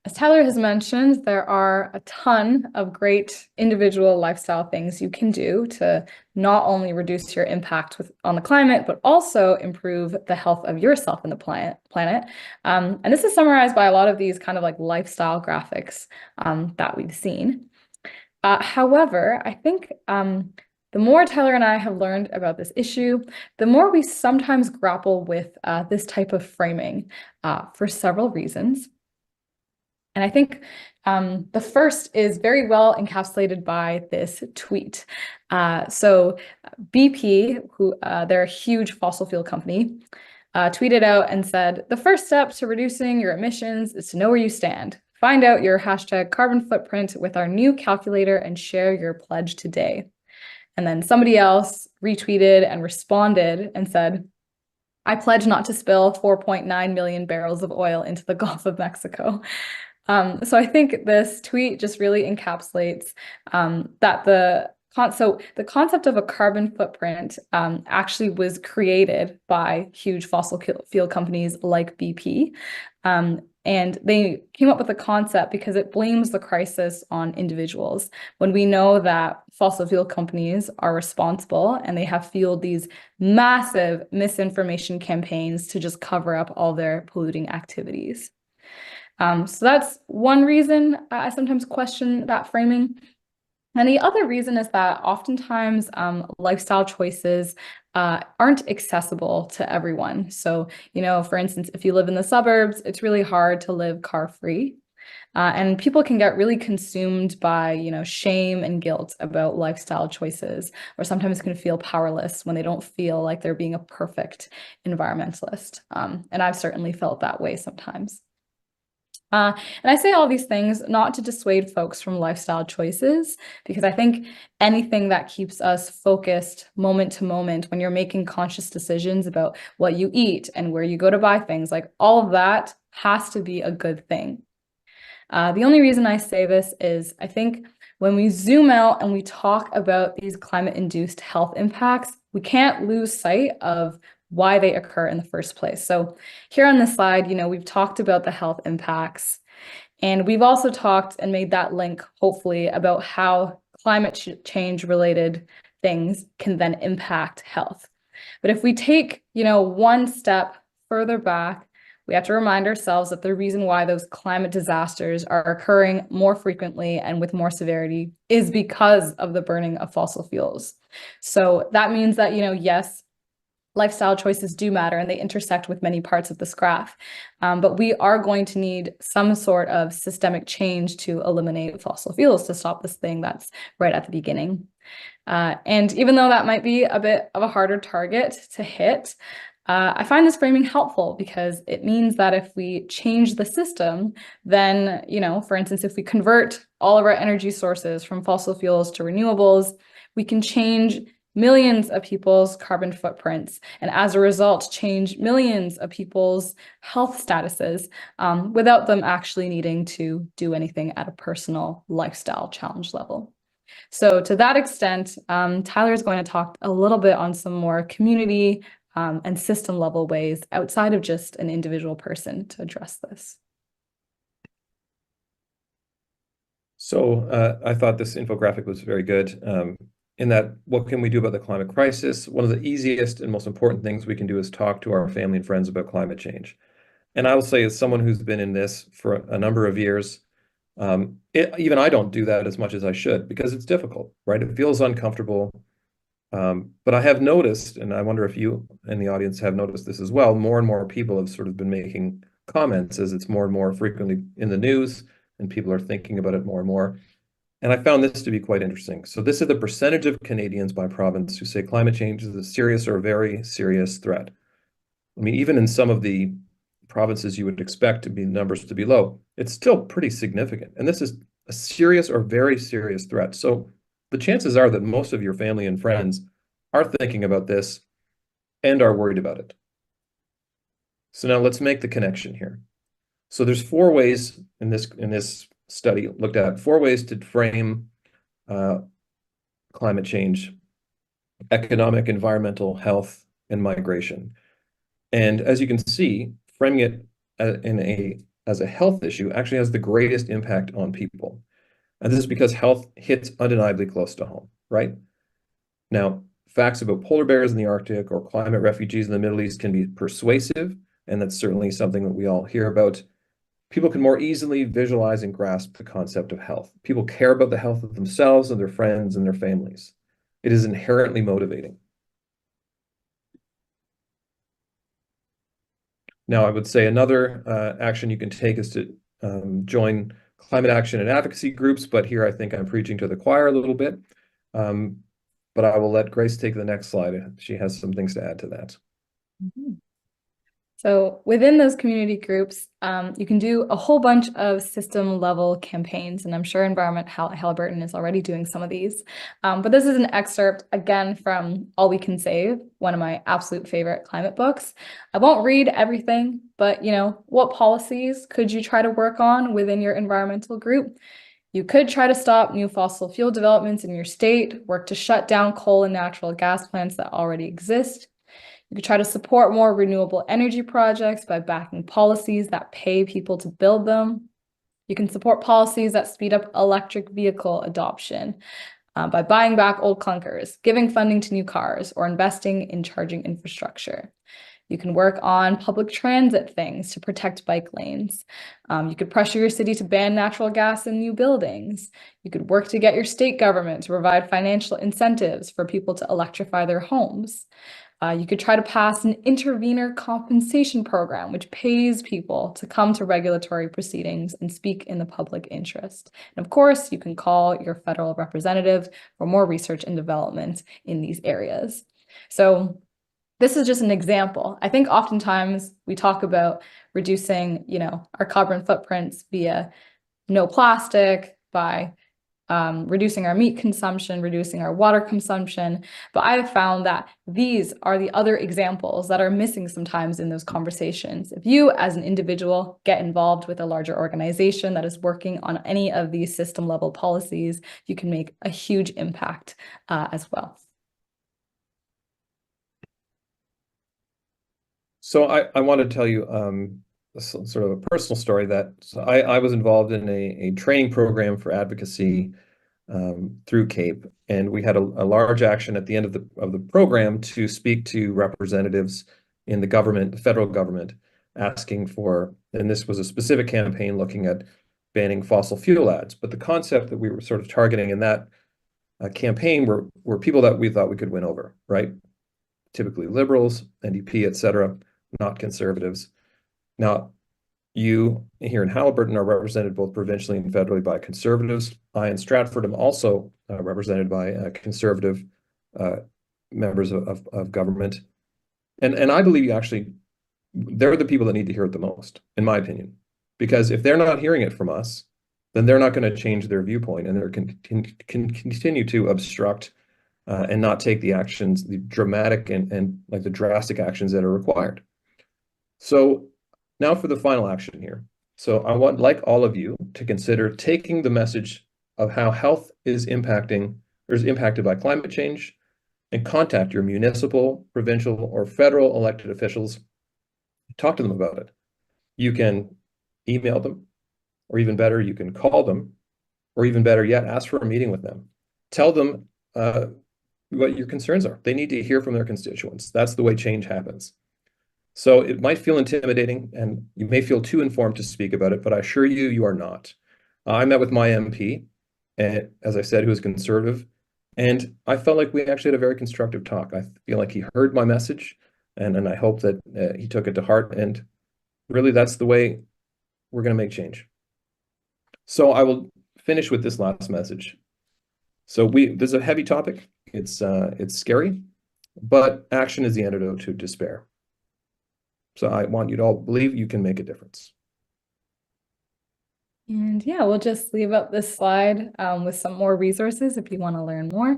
as Tyler has mentioned, there are a ton of great individual lifestyle things you can do to not only reduce your impact on the climate, but also improve the health of yourself and the planet. And this is summarized by a lot of these kind of like lifestyle graphics that we've seen. However, I think the more Tyler and I have learned about this issue, the more we sometimes grapple with this type of framing for several reasons. And I think the first is very well encapsulated by this tweet. So BP, who they're a huge fossil fuel company, tweeted out and said, "The first step to reducing your emissions is to know where you stand. Find out your #carbon footprint with our new calculator and share your pledge today." And then somebody else retweeted and responded and said, "I pledge not to spill 4.9 million barrels of oil into the Gulf of Mexico." So I think this tweet just really encapsulates that the concept of a carbon footprint actually was created by huge fossil fuel companies like BP. And they came up with the concept because it blames the crisis on individuals. When we know that fossil fuel companies are responsible and they have fueled these massive misinformation campaigns to just cover up all their polluting activities. So that's one reason I sometimes question that framing. And the other reason is that oftentimes lifestyle choices aren't accessible to everyone. So, for instance, if you live in the suburbs, it's really hard to live car-free. And people can get really consumed by, shame and guilt about lifestyle choices, or sometimes can feel powerless when they don't feel like they're being a perfect environmentalist. And I've certainly felt that way sometimes. And I say all these things not to dissuade folks from lifestyle choices, because I think anything that keeps us focused moment to moment when you're making conscious decisions about what you eat and where you go to buy things, like all of that has to be a good thing. The only reason I say this is I think when we zoom out and we talk about these climate-induced health impacts, we can't lose sight of why they occur in the first place. So here on this slide, we've talked about the health impacts, and we've also talked and made that link, hopefully, about how climate change related things can then impact health. But if we take, one step further back, we have to remind ourselves that the reason why those climate disasters are occurring more frequently and with more severity is because of the burning of fossil fuels. So that means that, yes, lifestyle choices do matter and they intersect with many parts of this graph. But we are going to need some sort of systemic change to eliminate fossil fuels to stop this thing that's right at the beginning. And even though that might be a bit of a harder target to hit, I find this framing helpful because it means that if we change the system, then, for instance, if we convert all of our energy sources from fossil fuels to renewables, we can change millions of people's carbon footprints, and as a result, change millions of people's health statuses without them actually needing to do anything at a personal lifestyle challenge level. So to that extent, Tyler is going to talk a little bit on some more community and system level ways outside of just an individual person to address this. So I thought this infographic was very good in that what can we do about the climate crisis? One of the easiest and most important things we can do is talk to our family and friends about climate change. And I will say, as someone who's been in this for a number of years, even I don't do that as much as I should because it's difficult, right? It feels uncomfortable. But I have noticed, and I wonder if you in the audience have noticed this as well, more and more people have sort of been making comments as it's more and more frequently in the news and people are thinking about it more and more. And I found this to be quite interesting. So this is the percentage of Canadians by province who say climate change is a serious or a very serious threat. I mean, even in some of the provinces you would expect to be numbers to be low, it's still pretty significant. And this is a serious or very serious threat. So the chances are that most of your family and friends are thinking about this and are worried about it. So now let's make the connection here. So there's 4 ways in this study looked at 4 ways to frame climate change: economic, environmental, health, and migration. And as you can see, framing it as a health issue actually has the greatest impact on people. And this is because health hits undeniably close to home, right? Now, facts about polar bears in the Arctic or climate refugees in the Middle East can be persuasive, and that's certainly something that we all hear about. People can more easily visualize and grasp the concept of health. People care about the health of themselves and their friends and their families. It is inherently motivating. Now, I would say another action you can take is to join climate action and advocacy groups, but here I think I'm preaching to the choir a little bit. But I will let Grace take the next slide. She has some things to add to that. Mm-hmm. So within those community groups, you can do a whole bunch of system level campaigns, and I'm sure Environment Haliburton is already doing some of these. But this is an excerpt again from All We Can Save, one of my absolute favorite climate books. I won't read everything, but what policies could you try to work on within your environmental group? You could try to stop new fossil fuel developments in your state, work to shut down coal and natural gas plants that already exist. You could try to support more renewable energy projects by backing policies that pay people to build them. You can support policies that speed up electric vehicle adoption by buying back old clunkers, giving funding to new cars, or investing in charging infrastructure. You can work on public transit things to protect bike lanes. You could pressure your city to ban natural gas in new buildings. You could work to get your state government to provide financial incentives for people to electrify their homes. You could try to pass an intervener compensation program, which pays people to come to regulatory proceedings and speak in the public interest. And of course, you can call your federal representative for more research and development in these areas. So this is just an example. I think oftentimes we talk about reducing, our carbon footprints via no plastic, by reducing our meat consumption, reducing our water consumption. But I have found that these are the other examples that are missing sometimes in those conversations. If you as an individual get involved with a larger organization that is working on any of these system level policies, you can make a huge impact as well. So I want to tell you sort of a personal story that I was involved in a training program for advocacy through CAPE, and we had a large action at the end of the program to speak to representatives in the government, the federal government, asking for, and this was a specific campaign looking at banning fossil fuel ads. But the concept that we were sort of targeting in that campaign were people that we thought we could win over, right? Typically liberals, NDP, et cetera, not conservatives. Now, you here in Haliburton are represented both provincially and federally by conservatives. I in Stratford am also represented by conservative members of government. And I believe they're the people that need to hear it the most, in my opinion. Because if they're not hearing it from us, then they're not going to change their viewpoint, and they're can continue to obstruct and not take the actions, the dramatic and like the drastic actions that are required. So now for the final action here. So I want, like all of you, to consider taking the message of how health is impacting or is impacted by climate change, and contact your municipal, provincial, or federal elected officials. Talk to them about it. You can email them, or even better, you can call them, or even better yet, ask for a meeting with them. Tell them what your concerns are. They need to hear from their constituents. That's the way change happens. So it might feel intimidating, and you may feel too informed to speak about it, but I assure you, you are not. I met with my MP, and as I said, who is conservative, and I felt like we actually had a very constructive talk. I feel like he heard my message, and I hope that he took it to heart, and really that's the way we're going to make change. So I will finish with this last message. So this is a heavy topic. It's scary, but action is the antidote to despair. So I want you to all believe you can make a difference. And yeah, we'll just leave up this slide with some more resources if you want to learn more.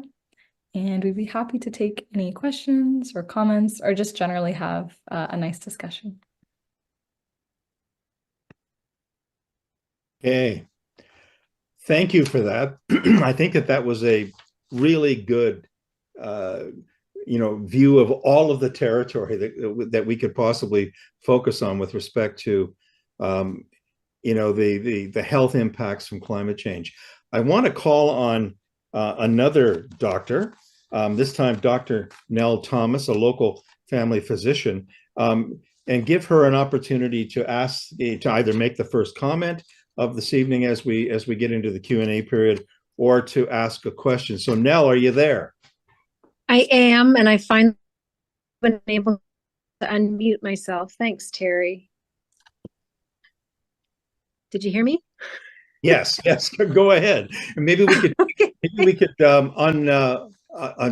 And we'd be happy to take any questions or comments, or just generally have a nice discussion. Okay. Thank you for that. I think that was a really good view of all of the territory that we could possibly focus on with respect to the health impacts from climate change. I want to call on another doctor, this time Dr. Nell Thomas, a local family physician, and give her an opportunity to either make the first comment of this evening as we get into the Q&A period, or to ask a question. So Nell, are you there? I am, and I finally been able to unmute myself. Thanks, Terry. Did you hear me? Yes, go ahead. Maybe we could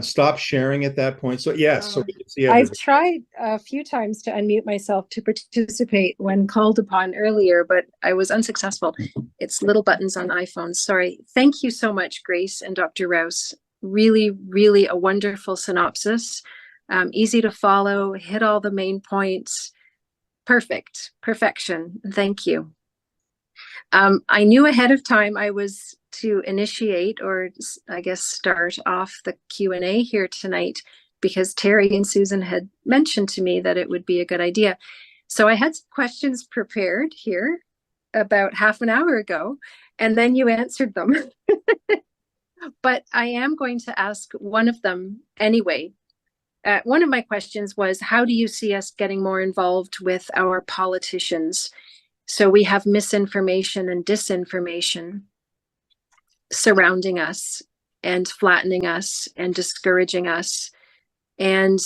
stop sharing at that point. So yes, so we can see everybody. I've tried a few times to unmute myself to participate when called upon earlier, but I was unsuccessful. It's little buttons on iPhones. Sorry. Thank you so much, Grace and Dr. Rouse. Really, really a wonderful synopsis. Easy to follow, hit all the main points. Perfection. Thank you. I knew ahead of time I was to initiate, or I guess start off the Q&A here tonight, because Terry and Susan had mentioned to me that it would be a good idea. So I had some questions prepared here about half an hour ago, and then you answered them. But I am going to ask one of them anyway. One of my questions was, how do you see us getting more involved with our politicians? So we have misinformation and disinformation surrounding us and flattening us and discouraging us. And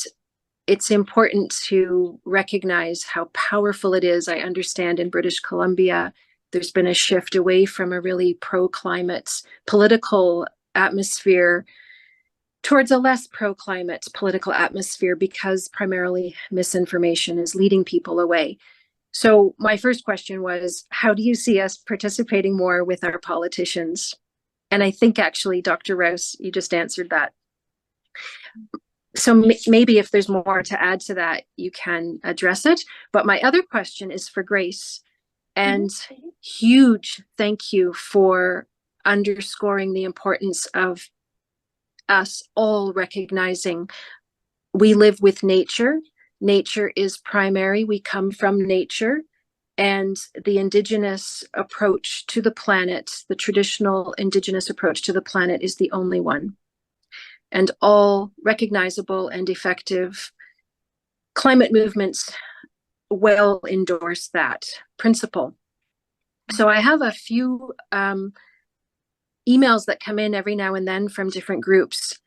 it's important to recognize how powerful it is. I understand in British Columbia, there's been a shift away from a really pro-climate political atmosphere towards a less pro-climate political atmosphere, because primarily misinformation is leading people away. So my first question was, how do you see us participating more with our politicians? And I think actually, Dr. Rouse, you just answered that. So maybe if there's more to add to that, you can address it. But my other question is for Grace. And huge thank you for underscoring the importance of us all recognizing we live with nature. Nature is primary. We come from nature, and the indigenous approach to the planet, the traditional indigenous approach to the planet, is the only one. And all recognizable and effective climate movements well endorse that principle. So I have a few emails that come in every now and then from different groups,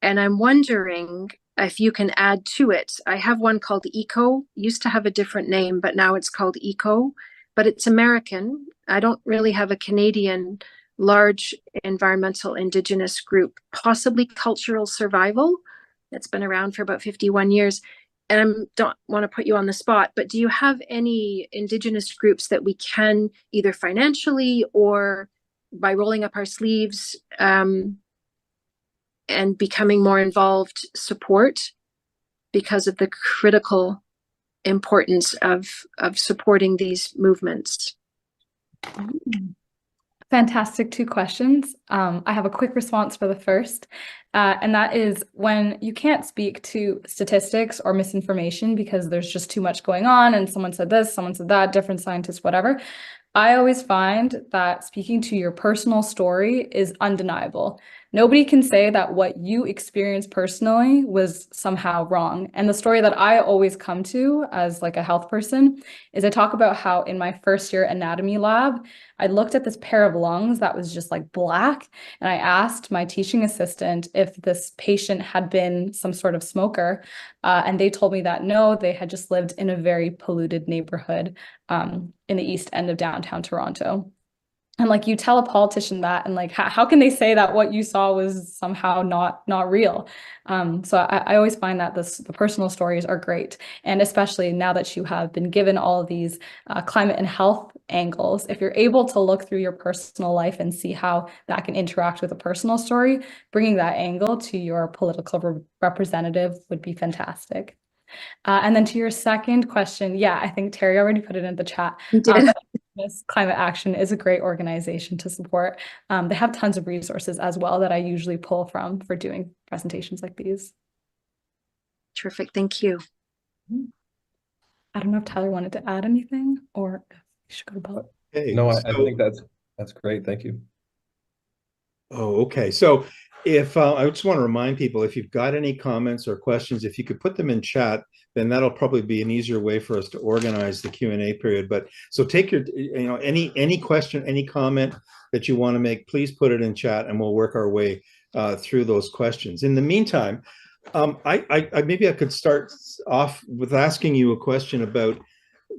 and I'm wondering if you can add to it. I have one called ECO, used to have a different name, but now it's called ECO, but it's American. I don't really have a Canadian large environmental indigenous group, possibly Cultural Survival. It's been around for about 51 years. And I don't want to put you on the spot, but do you have any indigenous groups that we can either financially or by rolling up our sleeves and becoming more involved support, because of the critical importance of supporting these movements? Fantastic two questions. I have a quick response for the first, and that is when you can't speak to statistics or misinformation because there's just too much going on and someone said this, someone said that, different scientists, whatever. I always find that speaking to your personal story is undeniable. Nobody can say that what you experienced personally was somehow wrong. And the story that I always come to as like a health person is I talk about how in my first year anatomy lab, I looked at this pair of lungs that was just like black. And I asked my teaching assistant if this patient had been some sort of smoker. And they told me that no, they had just lived in a very polluted neighborhood in the east end of downtown Toronto. And like you tell a politician that, and like how can they say that what you saw was somehow not real? So I always find that the personal stories are great, and especially now that you have been given all of these climate and health angles, if you're able to look through your personal life and see how that can interact with a personal story, bringing that angle to your political representative would be fantastic. And then to your second question, yeah, I think Terry already put it in the chat. You did. Climate Action is a great organization to support. They have tons of resources as well that I usually pull from for doing presentations like these. Terrific. Thank you. I don't know if Tyler wanted to add anything or if we should go to Bob. Okay, No, I think that's great. Thank you. Oh, okay. So if I just want to remind people, if you've got any comments or questions, if you could put them in chat, then that'll probably be an easier way for us to organize the Q&A period. But so take your, any question, any comment that you want to make, please put it in chat and we'll work our way through those questions. In the meantime, maybe I could start off with asking you a question about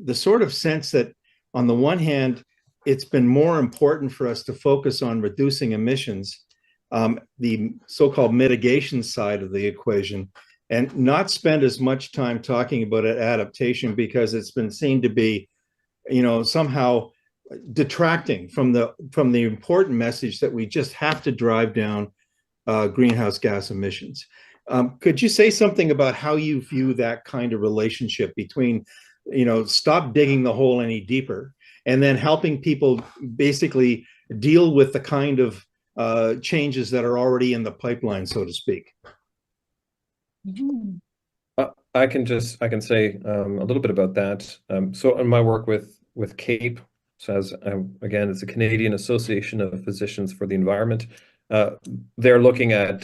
the sort of sense that on the one hand, it's been more important for us to focus on reducing emissions, the so-called mitigation side of the equation, and not spend as much time talking about adaptation because it's been seen to be, somehow detracting from the important message that we just have to drive down greenhouse gas emissions. Could you say something about how you view that kind of relationship between, stop digging the hole any deeper, and then helping people basically deal with the kind of changes that are already in the pipeline, so to speak? I can say a little bit about that. So in my work with CAPE, so as again, it's a Canadian Association of Physicians for the Environment. They're looking at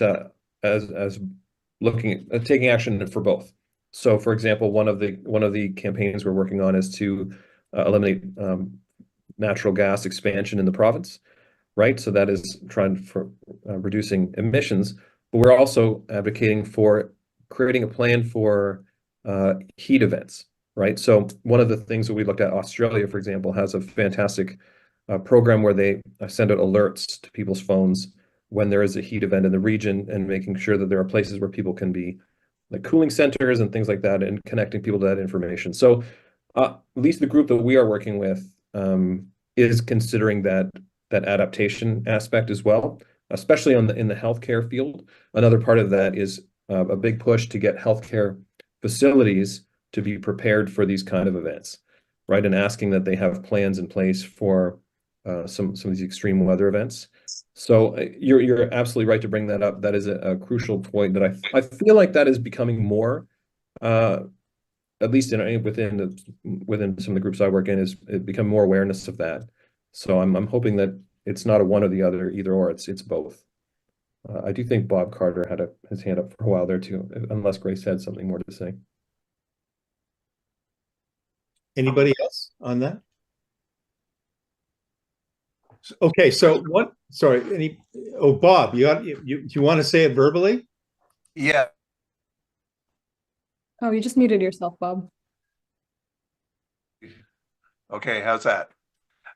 taking action for both. So, for example, one of the campaigns we're working on is to eliminate natural gas expansion in the province, right? So that is trying for reducing emissions, but we're also advocating for creating a plan for heat events, right? So one of the things that we looked at, Australia, for example, has a fantastic program where they send out alerts to people's phones when there is a heat event in the region and making sure that there are places where people can be, like cooling centers and things like that, and connecting people to that information. So at least the group that we are working with is considering that adaptation aspect as well, especially in the healthcare field. Another part of that is a big push to get healthcare facilities to be prepared for these kind of events, right? And asking that they have plans in place for some of these extreme weather events. So you're absolutely right to bring that up. That is a crucial point that I feel like that is becoming more, at least within some of the groups I work in, is it become more awareness of that. So I'm hoping that it's not a one or the other, either or, it's both. I do think Bob Carter had his hand up for a while there too, unless Grace had something more to say. Anybody else on that? Okay, so what? Sorry, Bob, you want to say it verbally? Yeah. Oh, you just muted yourself, Bob. Okay, how's that?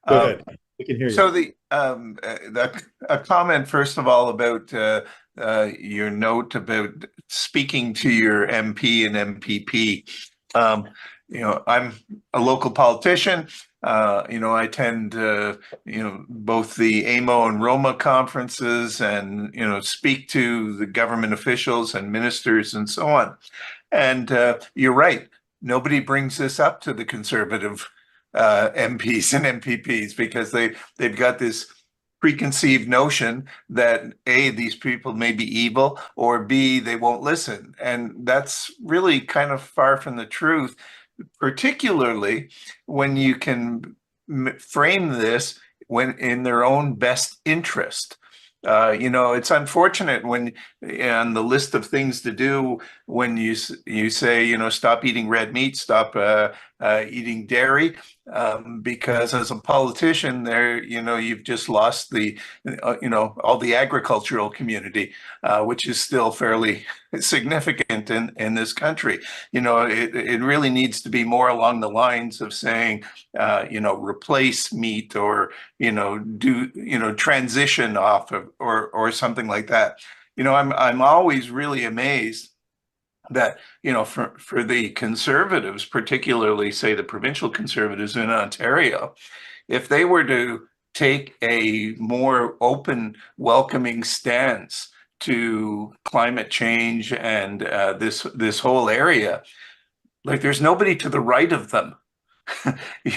Go ahead. We can hear you. So a comment first of all about your note about speaking to your MP and MPP. I'm a local politician. I attend both the AMO and Roma conferences, and speak to the government officials and ministers and so on. And you're right. Nobody brings this up to the Conservative MPs and MPPs because they've got this preconceived notion that A, these people may be evil, or B, they won't listen. And that's really kind of far from the truth, particularly when you can frame this when in their own best interest. It's unfortunate when on the list of things to do, when you say, stop eating red meat, stop eating dairy, because as a politician there, you've just lost all the agricultural community, which is still fairly significant in this country. It really needs to be more along the lines of saying, replace meat, or, transition off of, or something like that. I'm always really amazed that, for the conservatives, particularly say the provincial conservatives in Ontario, if they were to take a more open, welcoming stance to climate change and this whole area, like there's nobody to the right of them.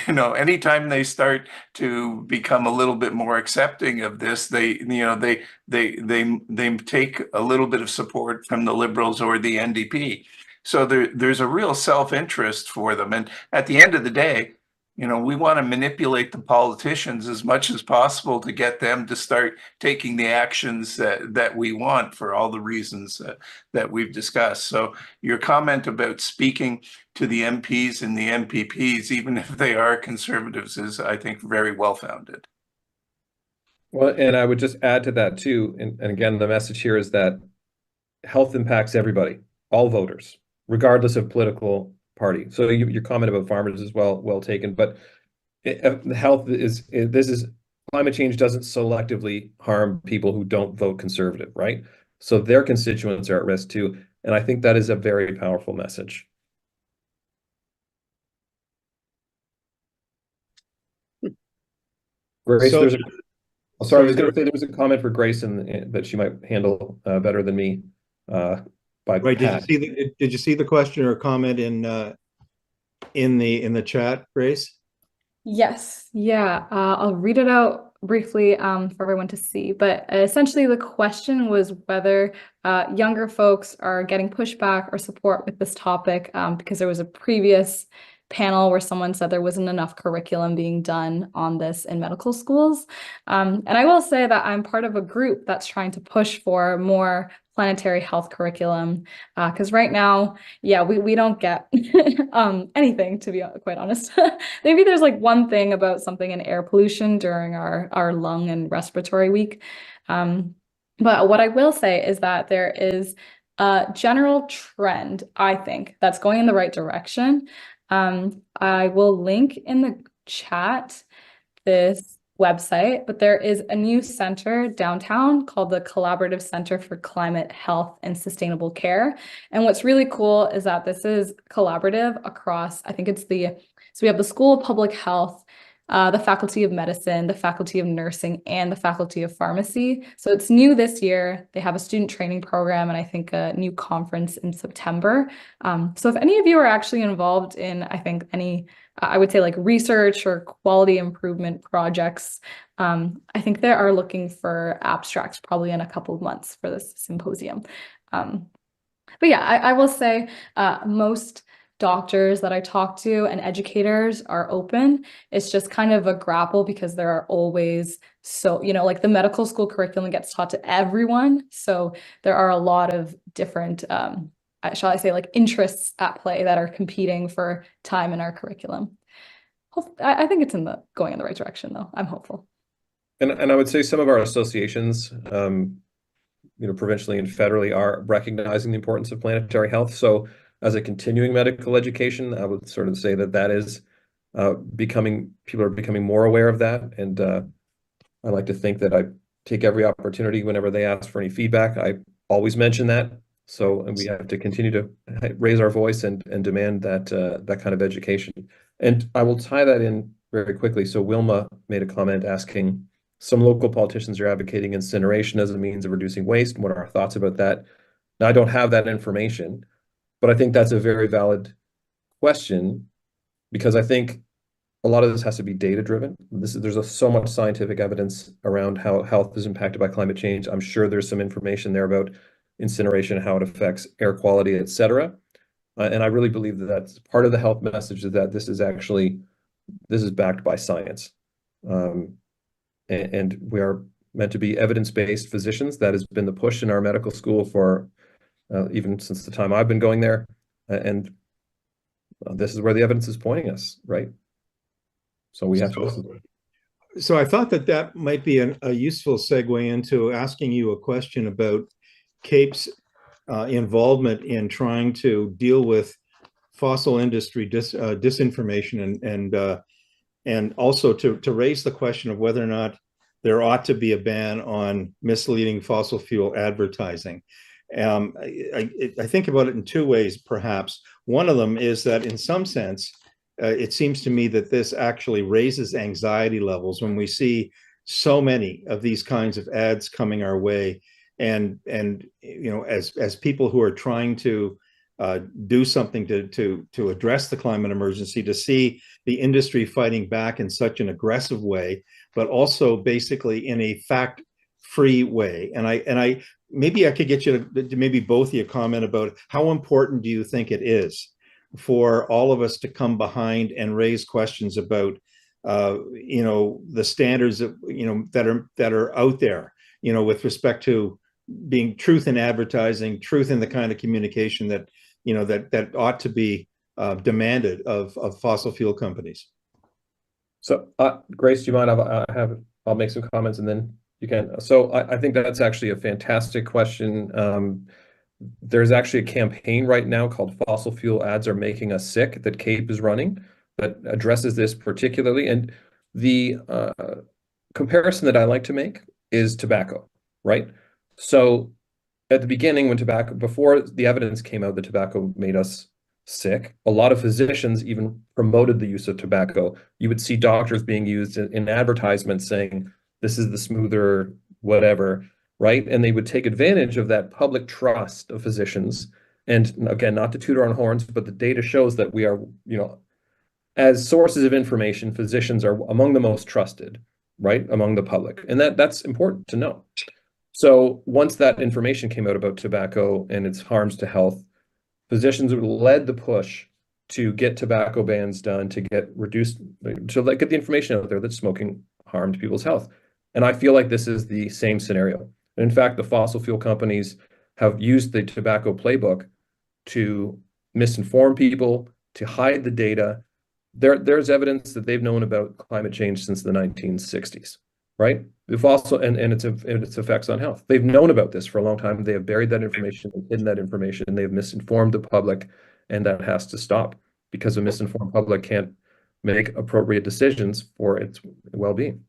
Anytime they start to become a little bit more accepting of this, they take a little bit of support from the Liberals or the NDP. So there's a real self-interest for them. And at the end of the day, we want to manipulate the politicians as much as possible to get them to start taking the actions that we want, for all the reasons that we've discussed. So your comment about speaking to the MPs and the MPPs, even if they are conservatives, is, I think, very well founded. Well, and I would just add to that too, and again, the message here is that health impacts everybody, all voters, regardless of political party. So your comment about farmers is well taken, but health is climate change doesn't selectively harm people who don't vote conservative, right? So their constituents are at risk too, and I think that is a very powerful message. Grace, So- I was going to say there was a comment for Grace that she might handle better than me. Right, did you see the question or comment in the chat, Grace? Yes, yeah. I'll read it out briefly for everyone to see. But essentially, the question was whether younger folks are getting pushback or support with this topic, because there was a previous panel where someone said there wasn't enough curriculum being done on this in medical schools. And I will say that I'm part of a group that's trying to push for more planetary health curriculum, because right now, yeah, we don't get anything, to be quite honest. Maybe there's like one thing about something in air pollution during our lung and respiratory week. But what I will say is that there is a general trend, I think, that's going in the right direction. I will link in the chat this website, but there is a new center downtown called the Collaborative Center for Climate, Health, and Sustainable Care. And what's really cool is that this is collaborative across, I think it's so we have the School of Public Health, the Faculty of Medicine, the Faculty of Nursing, and the Faculty of Pharmacy. So it's new this year. They have a student training program and I think a new conference in September. So if any of you are actually involved in, I think, any I would say like research or quality improvement projects, I think they are looking for abstracts probably in a couple of months for this symposium. But yeah, I will say most doctors that I talk to and educators are open. It's just kind of a grapple because there are always like the medical school curriculum gets taught to everyone. So there are a lot of different shall I say, like interests at play that are competing for time in our curriculum. I think it's going in the right direction, though. I'm hopeful. And I would say some of our associations, provincially and federally, are recognizing the importance of planetary health. So as a continuing medical education, I would sort of say that is people are becoming more aware of that. And I like to think that I take every opportunity whenever they ask for any feedback. I always mention that. So we have to continue to raise our voice and demand that kind of education. And I will tie that in very quickly. So Wilma made a comment asking, some local politicians are advocating incineration as a means of reducing waste. What are our thoughts about that? Now, I don't have that information, but I think that's a very valid question, because I think a lot of this has to be data driven. There's so much scientific evidence around how health is impacted by climate change. I'm sure there's some information there about incineration, how it affects air quality, et cetera. And I really believe that that's part of the health message, is that this is backed by science. And we are meant to be evidence-based physicians. That has been the push in our medical school for even since the time I've been going there. And this is where the evidence is pointing us, right? So we have to listen to it. So I thought that might be a useful segue into asking you a question about CAPE's involvement in trying to deal with fossil industry disinformation and also to raise the question of whether or not there ought to be a ban on misleading fossil fuel advertising. I think about it in two ways, perhaps. One of them is that in some sense, it seems to me that this actually raises anxiety levels when we see so many of these kinds of ads coming our way. And you know, as people who are trying to do something to address the climate emergency, to see the industry fighting back in such an aggressive way, but also basically in a fact-free way. And I maybe I could get you to maybe both of you comment about how important do you think it is for all of us to come behind and raise questions about you know, the standards that, you know, that are out there, you know, with respect to being truth in advertising, truth in the kind of communication that, you know, that ought to be demanded of fossil fuel companies. So Grace, do you mind? I'll make some comments and then you can. So I think that's actually a fantastic question. There's actually a campaign right now called Fossil Fuel Ads Are Making Us Sick that CAPE is running that addresses this particularly. And the comparison that I like to make is tobacco, right? So at the beginning, when before the evidence came out that tobacco made us sick, a lot of physicians even promoted the use of tobacco. You would see doctors being used in advertisements saying, this is the smoother whatever, right? And they would take advantage of that public trust of physicians. And again, not to toot our own horns, but the data shows that we are, you know, as sources of information, physicians are among the most trusted, right, among the public. And that's important to know. So once that information came out about tobacco and its harms to health, physicians led the push to get tobacco bans done, to get reduced, to get the information out there that smoking harmed people's health. And I feel like this is the same scenario. In fact, the fossil fuel companies have used the tobacco playbook to misinform people, to hide the data. There's evidence that they've known about climate change since the 1960s, right? They've also, and its effects on health. They've known about this for a long time. They have buried that information and hidden that information, and they've misinformed the public, and that has to stop because a misinformed public can't make appropriate decisions for its well-being.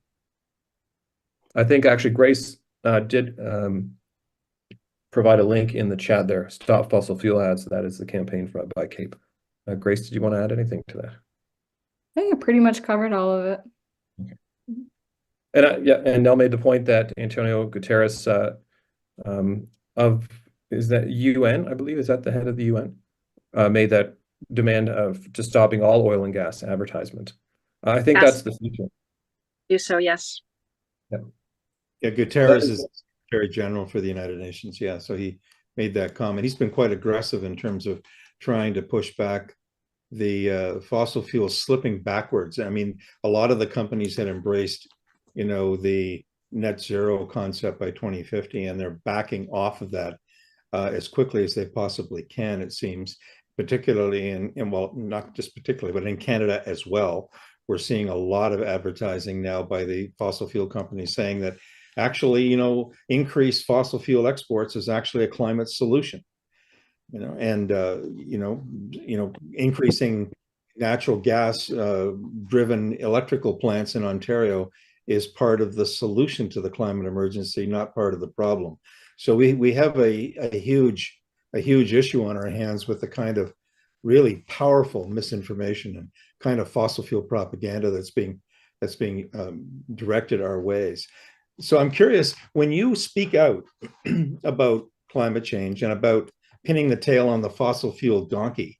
I think actually Grace did provide a link in the chat there. Stop Fossil Fuel Ads. That is the campaign by CAPE. Grace, did you want to add anything to that? I think you pretty much covered all of it. Okay. And yeah, and Nell made the point that Antonio Guterres is that UN, I believe, is that the head of the UN, made that demand to stopping all oil and gas advertisement. I think that's the future. Do so, yes. Yeah. Yeah, Guterres is Secretary General for the United Nations. Yeah, so he made that comment. He's been quite aggressive in terms of trying to push back the fossil fuels slipping backwards. I mean, a lot of the companies had embraced, you know, the net zero concept by 2050, and they're backing off of that as quickly as they possibly can, it seems, particularly in well, not just particularly, but in Canada as well. We're seeing a lot of advertising now by the fossil fuel companies saying that actually, you know, increased fossil fuel exports is actually a climate solution. You know, and you know, increasing natural gas driven electrical plants in Ontario is part of the solution to the climate emergency, not part of the problem. So we have a huge issue on our hands with the kind of really powerful misinformation and kind of fossil fuel propaganda that's being directed our ways. So I'm curious, when you speak out about climate change and about pinning the tail on the fossil fuel donkey,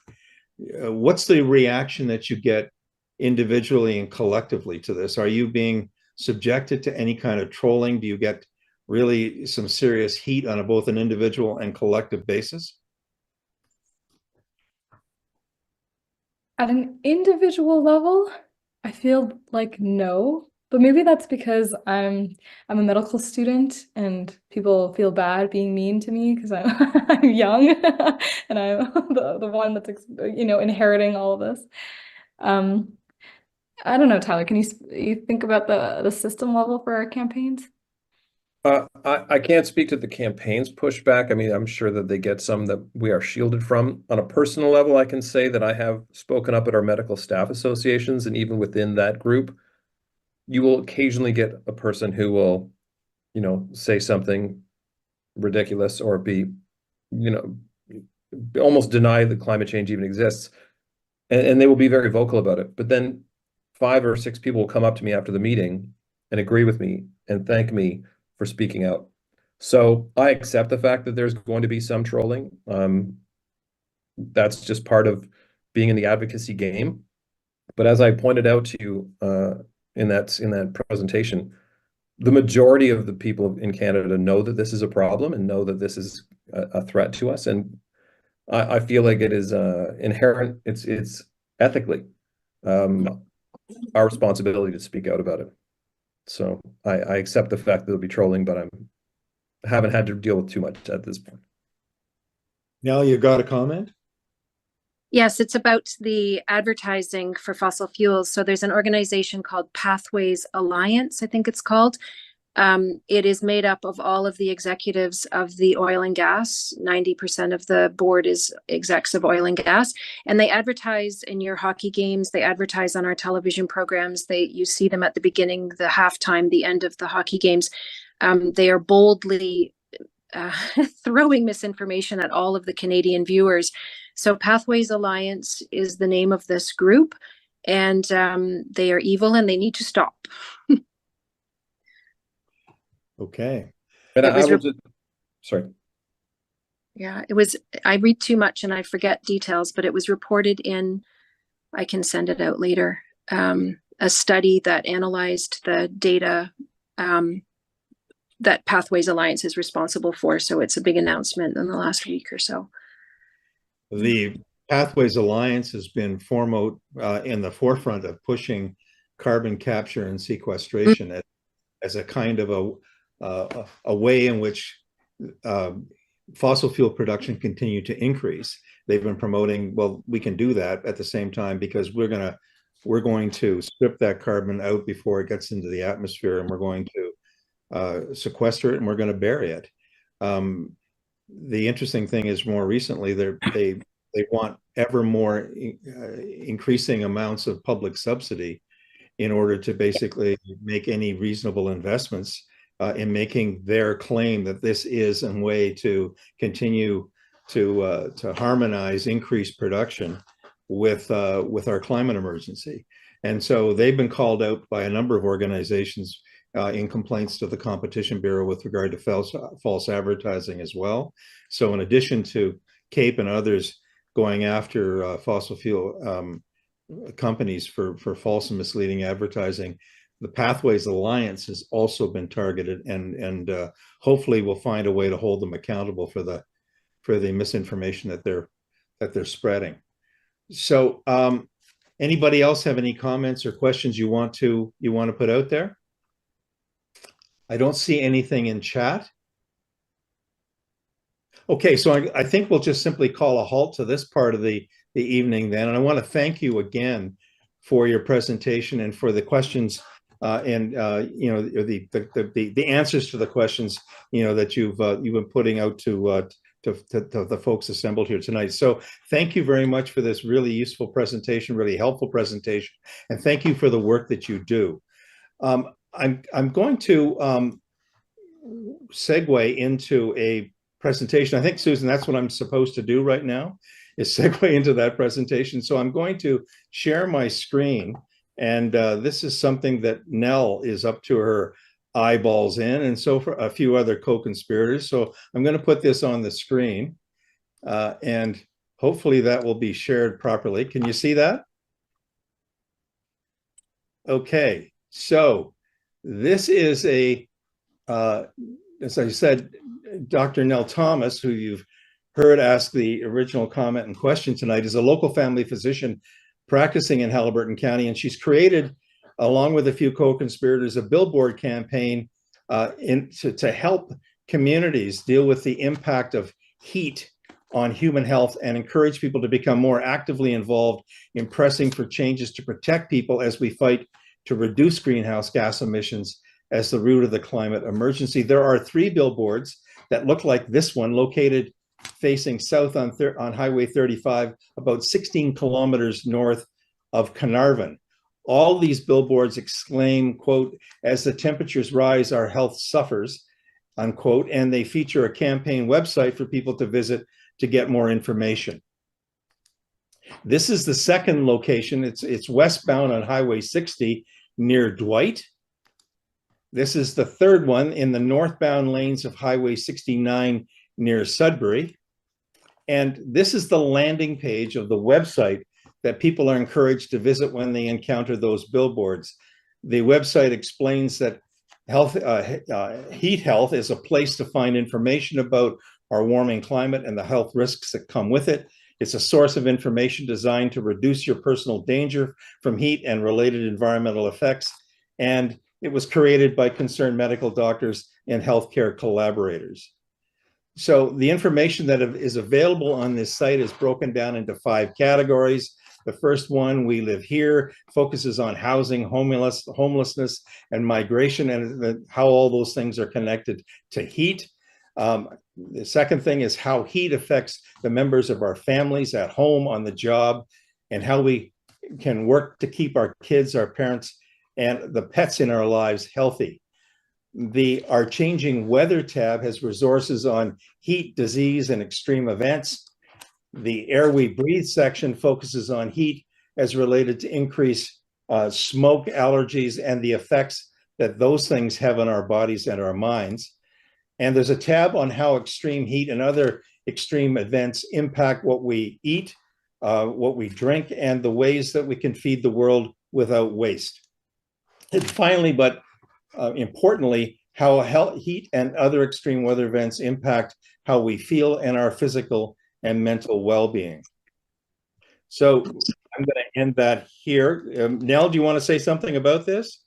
what's the reaction that you get individually and collectively to this? Are you being subjected to any kind of trolling? Do you get really some serious heat on both an individual and collective basis? At an individual level, I feel like no, but maybe that's because I'm a medical student and people feel bad being mean to me because I'm I'm young and I'm the one that's inheriting all of this. Um, I don't know, Tyler, can you think about the system level for our campaigns? I can't speak to the campaign's pushback. I mean, I'm sure that they get some that we are shielded from. On a personal level, I can say that I have spoken up at our medical staff associations, and even within that group, you will occasionally get a person who will, say something ridiculous or be, almost deny that climate change even exists. And they will be very vocal about it. But then 5 or 6 people will come up to me after the meeting and agree with me and thank me for speaking out. So I accept the fact that there's going to be some trolling. That's just part of being in the advocacy game. But as I pointed out to you in that presentation, the majority of the people in Canada know that this is a problem and know that this is a threat to us. And I feel like it is inherent, it's ethically our responsibility to speak out about it. So I accept the fact that there'll be trolling, but I haven't had to deal with too much at this point. Nell, you got a comment? Yes, it's about the advertising for fossil fuels. So there's an organization called Pathways Alliance, I think it's called. It is made up of all of the executives of the oil and gas. 90% of the board is execs of oil and gas. And they advertise in your hockey games. They advertise on our television programs. You see them at the beginning, the halftime, the end of the hockey games. They are boldly throwing misinformation at all of the Canadian viewers. So Pathways Alliance is the name of this group. And they are evil and they need to stop. Okay. And sorry. Yeah, I read too much and I forget details, but it was reported I can send it out later, a study that analyzed the data that Pathways Alliance is responsible for. So it's a big announcement in the last week or so. The Pathways Alliance has been foremost in the forefront of pushing carbon capture and sequestration as a kind of a way in which fossil fuel production continue to increase. They've been promoting, well, we can do that at the same time because we're going to strip that carbon out before it gets into the atmosphere, and we're going to sequester it, and we're going to bury it. The interesting thing is, more recently, they want ever more increasing amounts of public subsidy in order to basically make any reasonable investments in making their claim that this is a way to continue to harmonize increased production with our climate emergency. And so they've been called out by a number of organizations in complaints to the Competition Bureau with regard to false advertising as well. So in addition to CAPE and others going after fossil fuel companies for false and misleading advertising, the Pathways Alliance has also been targeted, and hopefully we'll find a way to hold them accountable for the misinformation that they're spreading. So anybody else have any comments or questions you want to put out there? I don't see anything in chat. Okay, so I think we'll just simply call a halt to this part of the evening then. And I want to thank you again for your presentation and for the questions and the answers to the questions that you've been putting out to the folks assembled here tonight. So thank you very much for this really useful presentation, really helpful presentation, and thank you for the work that you do. I'm going to segue into a presentation. I think, Susan, that's what I'm supposed to do right now, is segue into that presentation. So I'm going to share my screen, and this is something that Nell is up to her eyeballs in, and so for a few other co-conspirators. So I'm going to put this on the screen, and hopefully that will be shared properly. Can you see that? Okay, so this is as I said, Dr. Nell Thomas, who you've heard ask the original comment and question tonight, is a local family physician practicing in Haliburton County, and she's created, along with a few co-conspirators, a billboard campaign to help communities deal with the impact of heat on human health and encourage people to become more actively involved in pressing for changes to protect people as we fight to reduce greenhouse gas emissions as the root of the climate emergency. There are 3 billboards that look like this one, located facing south on Highway 35, about 16 kilometers north of Carnarvon. All these billboards exclaim, quote, "As the temperatures rise, our health suffers," unquote, and they feature a campaign website for people to visit to get more information. This is the second location. It's westbound on Highway 60 near Dwight. This is the third one in the northbound lanes of Highway 69 near Sudbury. And this is the landing page of the website that people are encouraged to visit when they encounter those billboards. The website explains that Heat Health is a place to find information about our warming climate and the health risks that come with it. It's a source of information designed to reduce your personal danger from heat and related environmental effects. And it was created by concerned medical doctors and healthcare collaborators. So the information that is available on this site is broken down into 5 categories. The first one, We Live Here, focuses on housing, homelessness, and migration, and how all those things are connected to heat. The second thing is how heat affects the members of our families at home, on the job, and how we can work to keep our kids, our parents, and the pets in our lives healthy. Our Changing Weather tab has resources on heat, disease, and extreme events. The Air We Breathe section focuses on heat as related to increased smoke, allergies, and the effects that those things have on our bodies and our minds. And there's a tab on how extreme heat and other extreme events impact what we eat, what we drink, and the ways that we can feed the world without waste. And finally, but importantly, how heat and other extreme weather events impact how we feel and our physical and mental well-being. So I'm going to end that here. Nell, do you want to say something about this?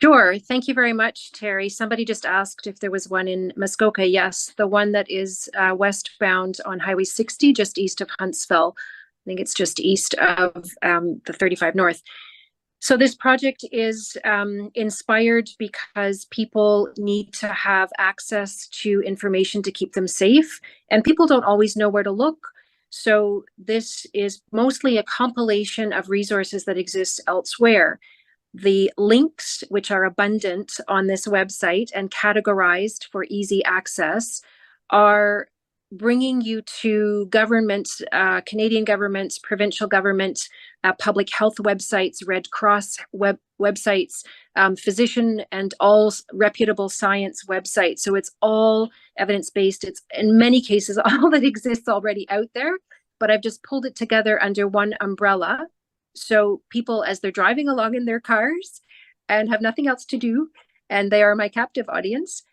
Sure. Thank you very much, Terry. Somebody just asked if there was one in Muskoka. Yes, the one that is westbound on Highway 60, just east of Huntsville. I think it's just east of the 35 North. So this project is inspired because people need to have access to information to keep them safe, and people don't always know where to look. So this is mostly a compilation of resources that exist elsewhere. The links, which are abundant on this website and categorized for easy access, are bringing you to government, Canadian governments, provincial government, public health websites, Red Cross websites, physician and all reputable science websites. So it's all evidence-based. It's in many cases all that exists already out there, but I've just pulled it together under one umbrella. So people, as they're driving along in their cars and have nothing else to do, and they are my captive audience,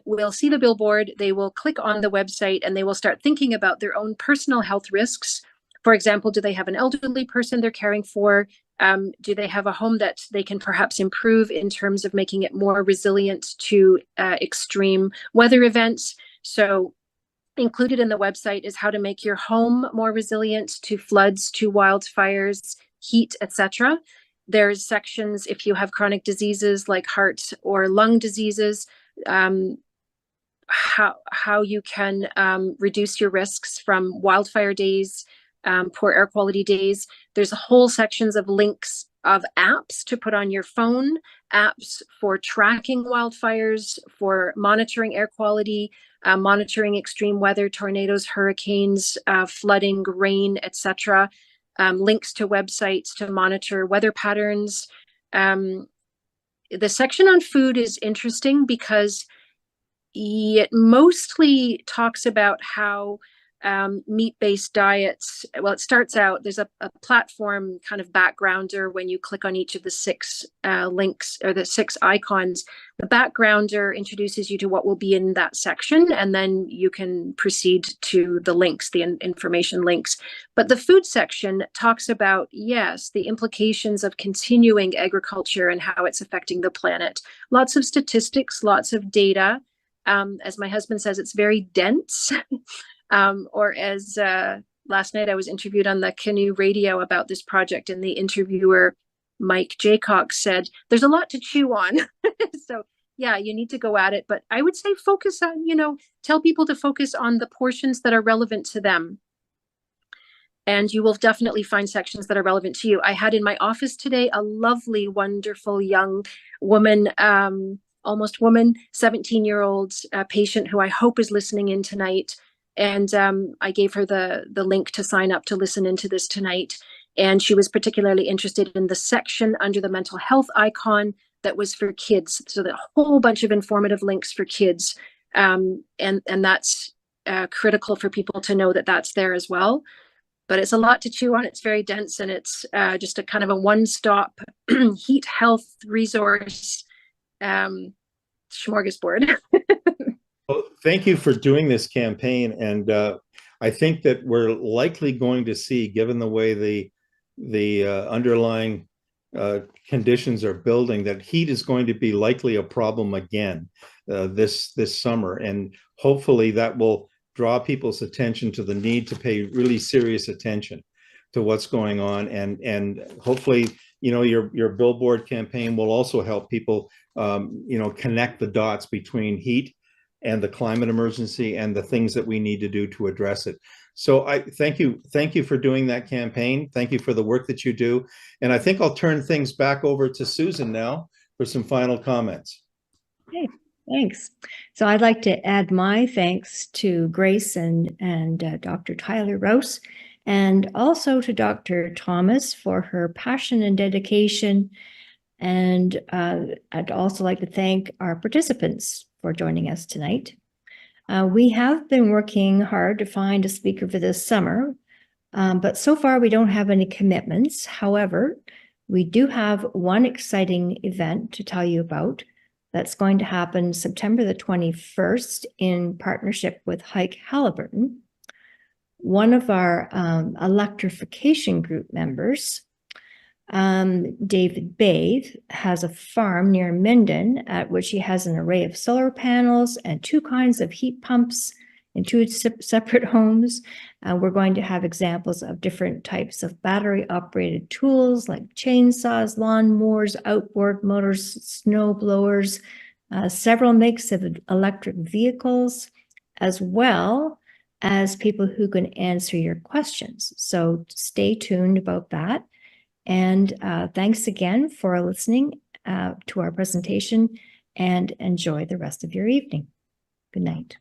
will see the billboard, they will click on the website, and they will start thinking about their own personal health risks. For example, do they have an elderly person they're caring for? Do they have a home that they can perhaps improve in terms of making it more resilient to extreme weather events? So included in the website is how to make your home more resilient to floods, to wildfires, heat, etc. There's sections if you have chronic diseases like heart or lung diseases, how you can reduce your risks from wildfire days, poor air quality days. There's whole sections of links of apps to put on your phone, apps for tracking wildfires, for monitoring air quality, monitoring extreme weather, tornadoes, hurricanes, flooding, rain, etc. Links to websites to monitor weather patterns. The section on food is interesting because it mostly talks about how meat-based diets. Well, it starts out, there's a platform kind of backgrounder when you click on each of the 6 links or the 6 icons. The backgrounder introduces you to what will be in that section, and then you can proceed to the links, the information links. But the food section talks about, yes, the implications of continuing agriculture and how it's affecting the planet. Lots of statistics, lots of data. As my husband says, it's very dense. Or as last night I was interviewed on the Canoe Radio about this project, and the interviewer, Mike Jaycock, said, there's a lot to chew on. So yeah, you need to go at it. But I would say focus on, tell people to focus on the portions that are relevant to them. And you will definitely find sections that are relevant to you. I had in my office today a lovely, wonderful young woman, almost woman, 17-year-old patient who I hope is listening in tonight. And I gave her the link to sign up to listen into this tonight. And she was particularly interested in the section under the mental health icon that was for kids. So the whole bunch of informative links for kids. And that's critical for people to know that that's there as well. But it's a lot to chew on. It's very dense, and it's just a kind of a one-stop heat health resource smorgasbord. Well, thank you for doing this campaign. And I think that we're likely going to see, given the way the underlying conditions are building, that heat is going to be likely a problem again this summer. And hopefully that will draw people's attention to the need to pay really serious attention to what's going on. And hopefully, your billboard campaign will also help people, connect the dots between heat and the climate emergency and the things that we need to do to address it. So I thank you for doing that campaign. Thank you for the work that you do. And I think I'll turn things back over to Susan now for some final comments. Okay, thanks. So I'd like to add my thanks to Grace and Dr. Tyler Rouse, and also to Dr. Thomas for her passion and dedication. And I'd also like to thank our participants for joining us tonight. We have been working hard to find a speaker for this summer, but so far we don't have any commitments. However, we do have one exciting event to tell you about that's going to happen September the 21st in partnership with Hike Halliburton. One of our electrification group members, David Bathe, has a farm near Minden at which he has an array of solar panels and 2 kinds of heat pumps in 2 separate homes. We're going to have examples of different types of battery-operated tools like chainsaws, lawn mowers, outboard motors, snow blowers, several makes of electric vehicles, as well as people who can answer your questions. So stay tuned about that. And thanks again for listening to our presentation, and enjoy the rest of your evening. Good night.